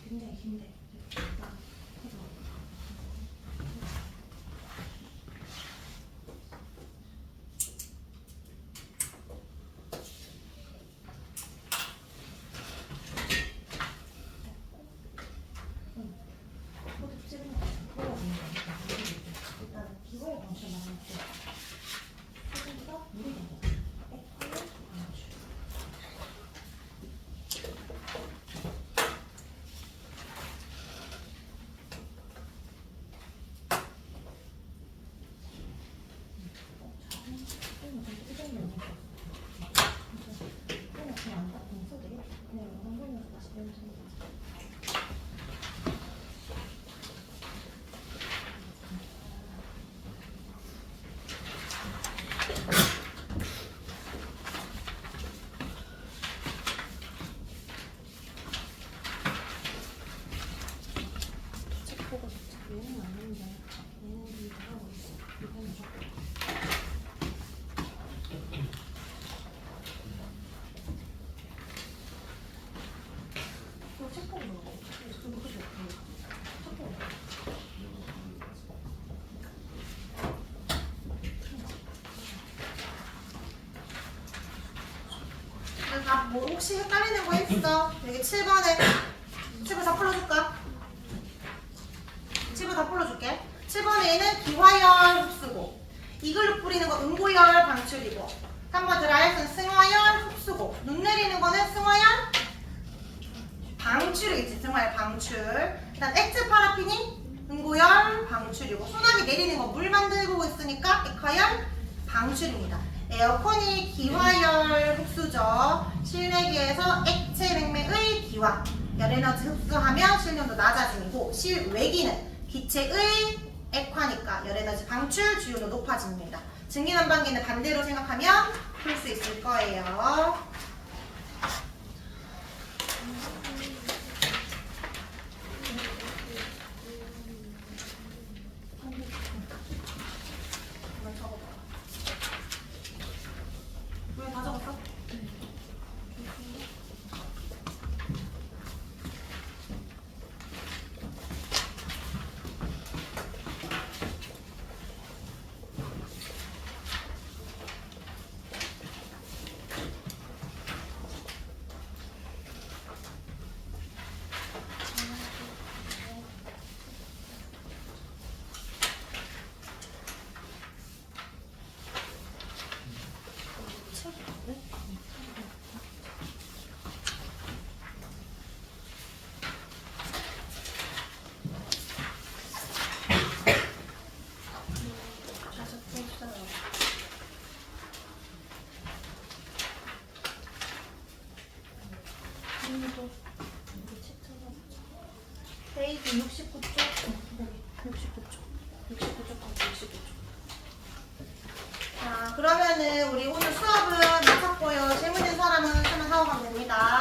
굉장히 힘내. 일단 기호의 방식을 말할게. 소금보다 물이 된 거. 뭐 혹시 헷갈리는 거 있어? 여기 7번에 7번 다 풀어줄까? 7번 다 풀어줄게. 7번에는 기화열 흡수고, 이글로 뿌리는 거 응고열 방출이고, 3번 드라이슨 승화열 흡수고, 눈 내리는 거는 승화열 방출이겠지. 승화열 방출. 일단 액체 파라핀이 응고열 방출이고, 소나기 내리는 거 물 만들고 있으니까 액화열 방출입니다. 에어컨이 기화열 흡수죠. 실내기에서 액체 냉매의 기화, 열에너지 흡수하면 실온도 낮아지고, 실외기는 기체의 액화니까 열에너지 방출, 주요도 높아집니다. 증기난방기는 반대로 생각하면 풀 수 있을 거예요. 한번 적어봐. 왜 다 적었어? 페이지 69쪽. 69쪽. 자, 그러면은 우리 오늘 수업은 마쳤고요. 질문 있는 사람은 하면 하고 가면 됩니다.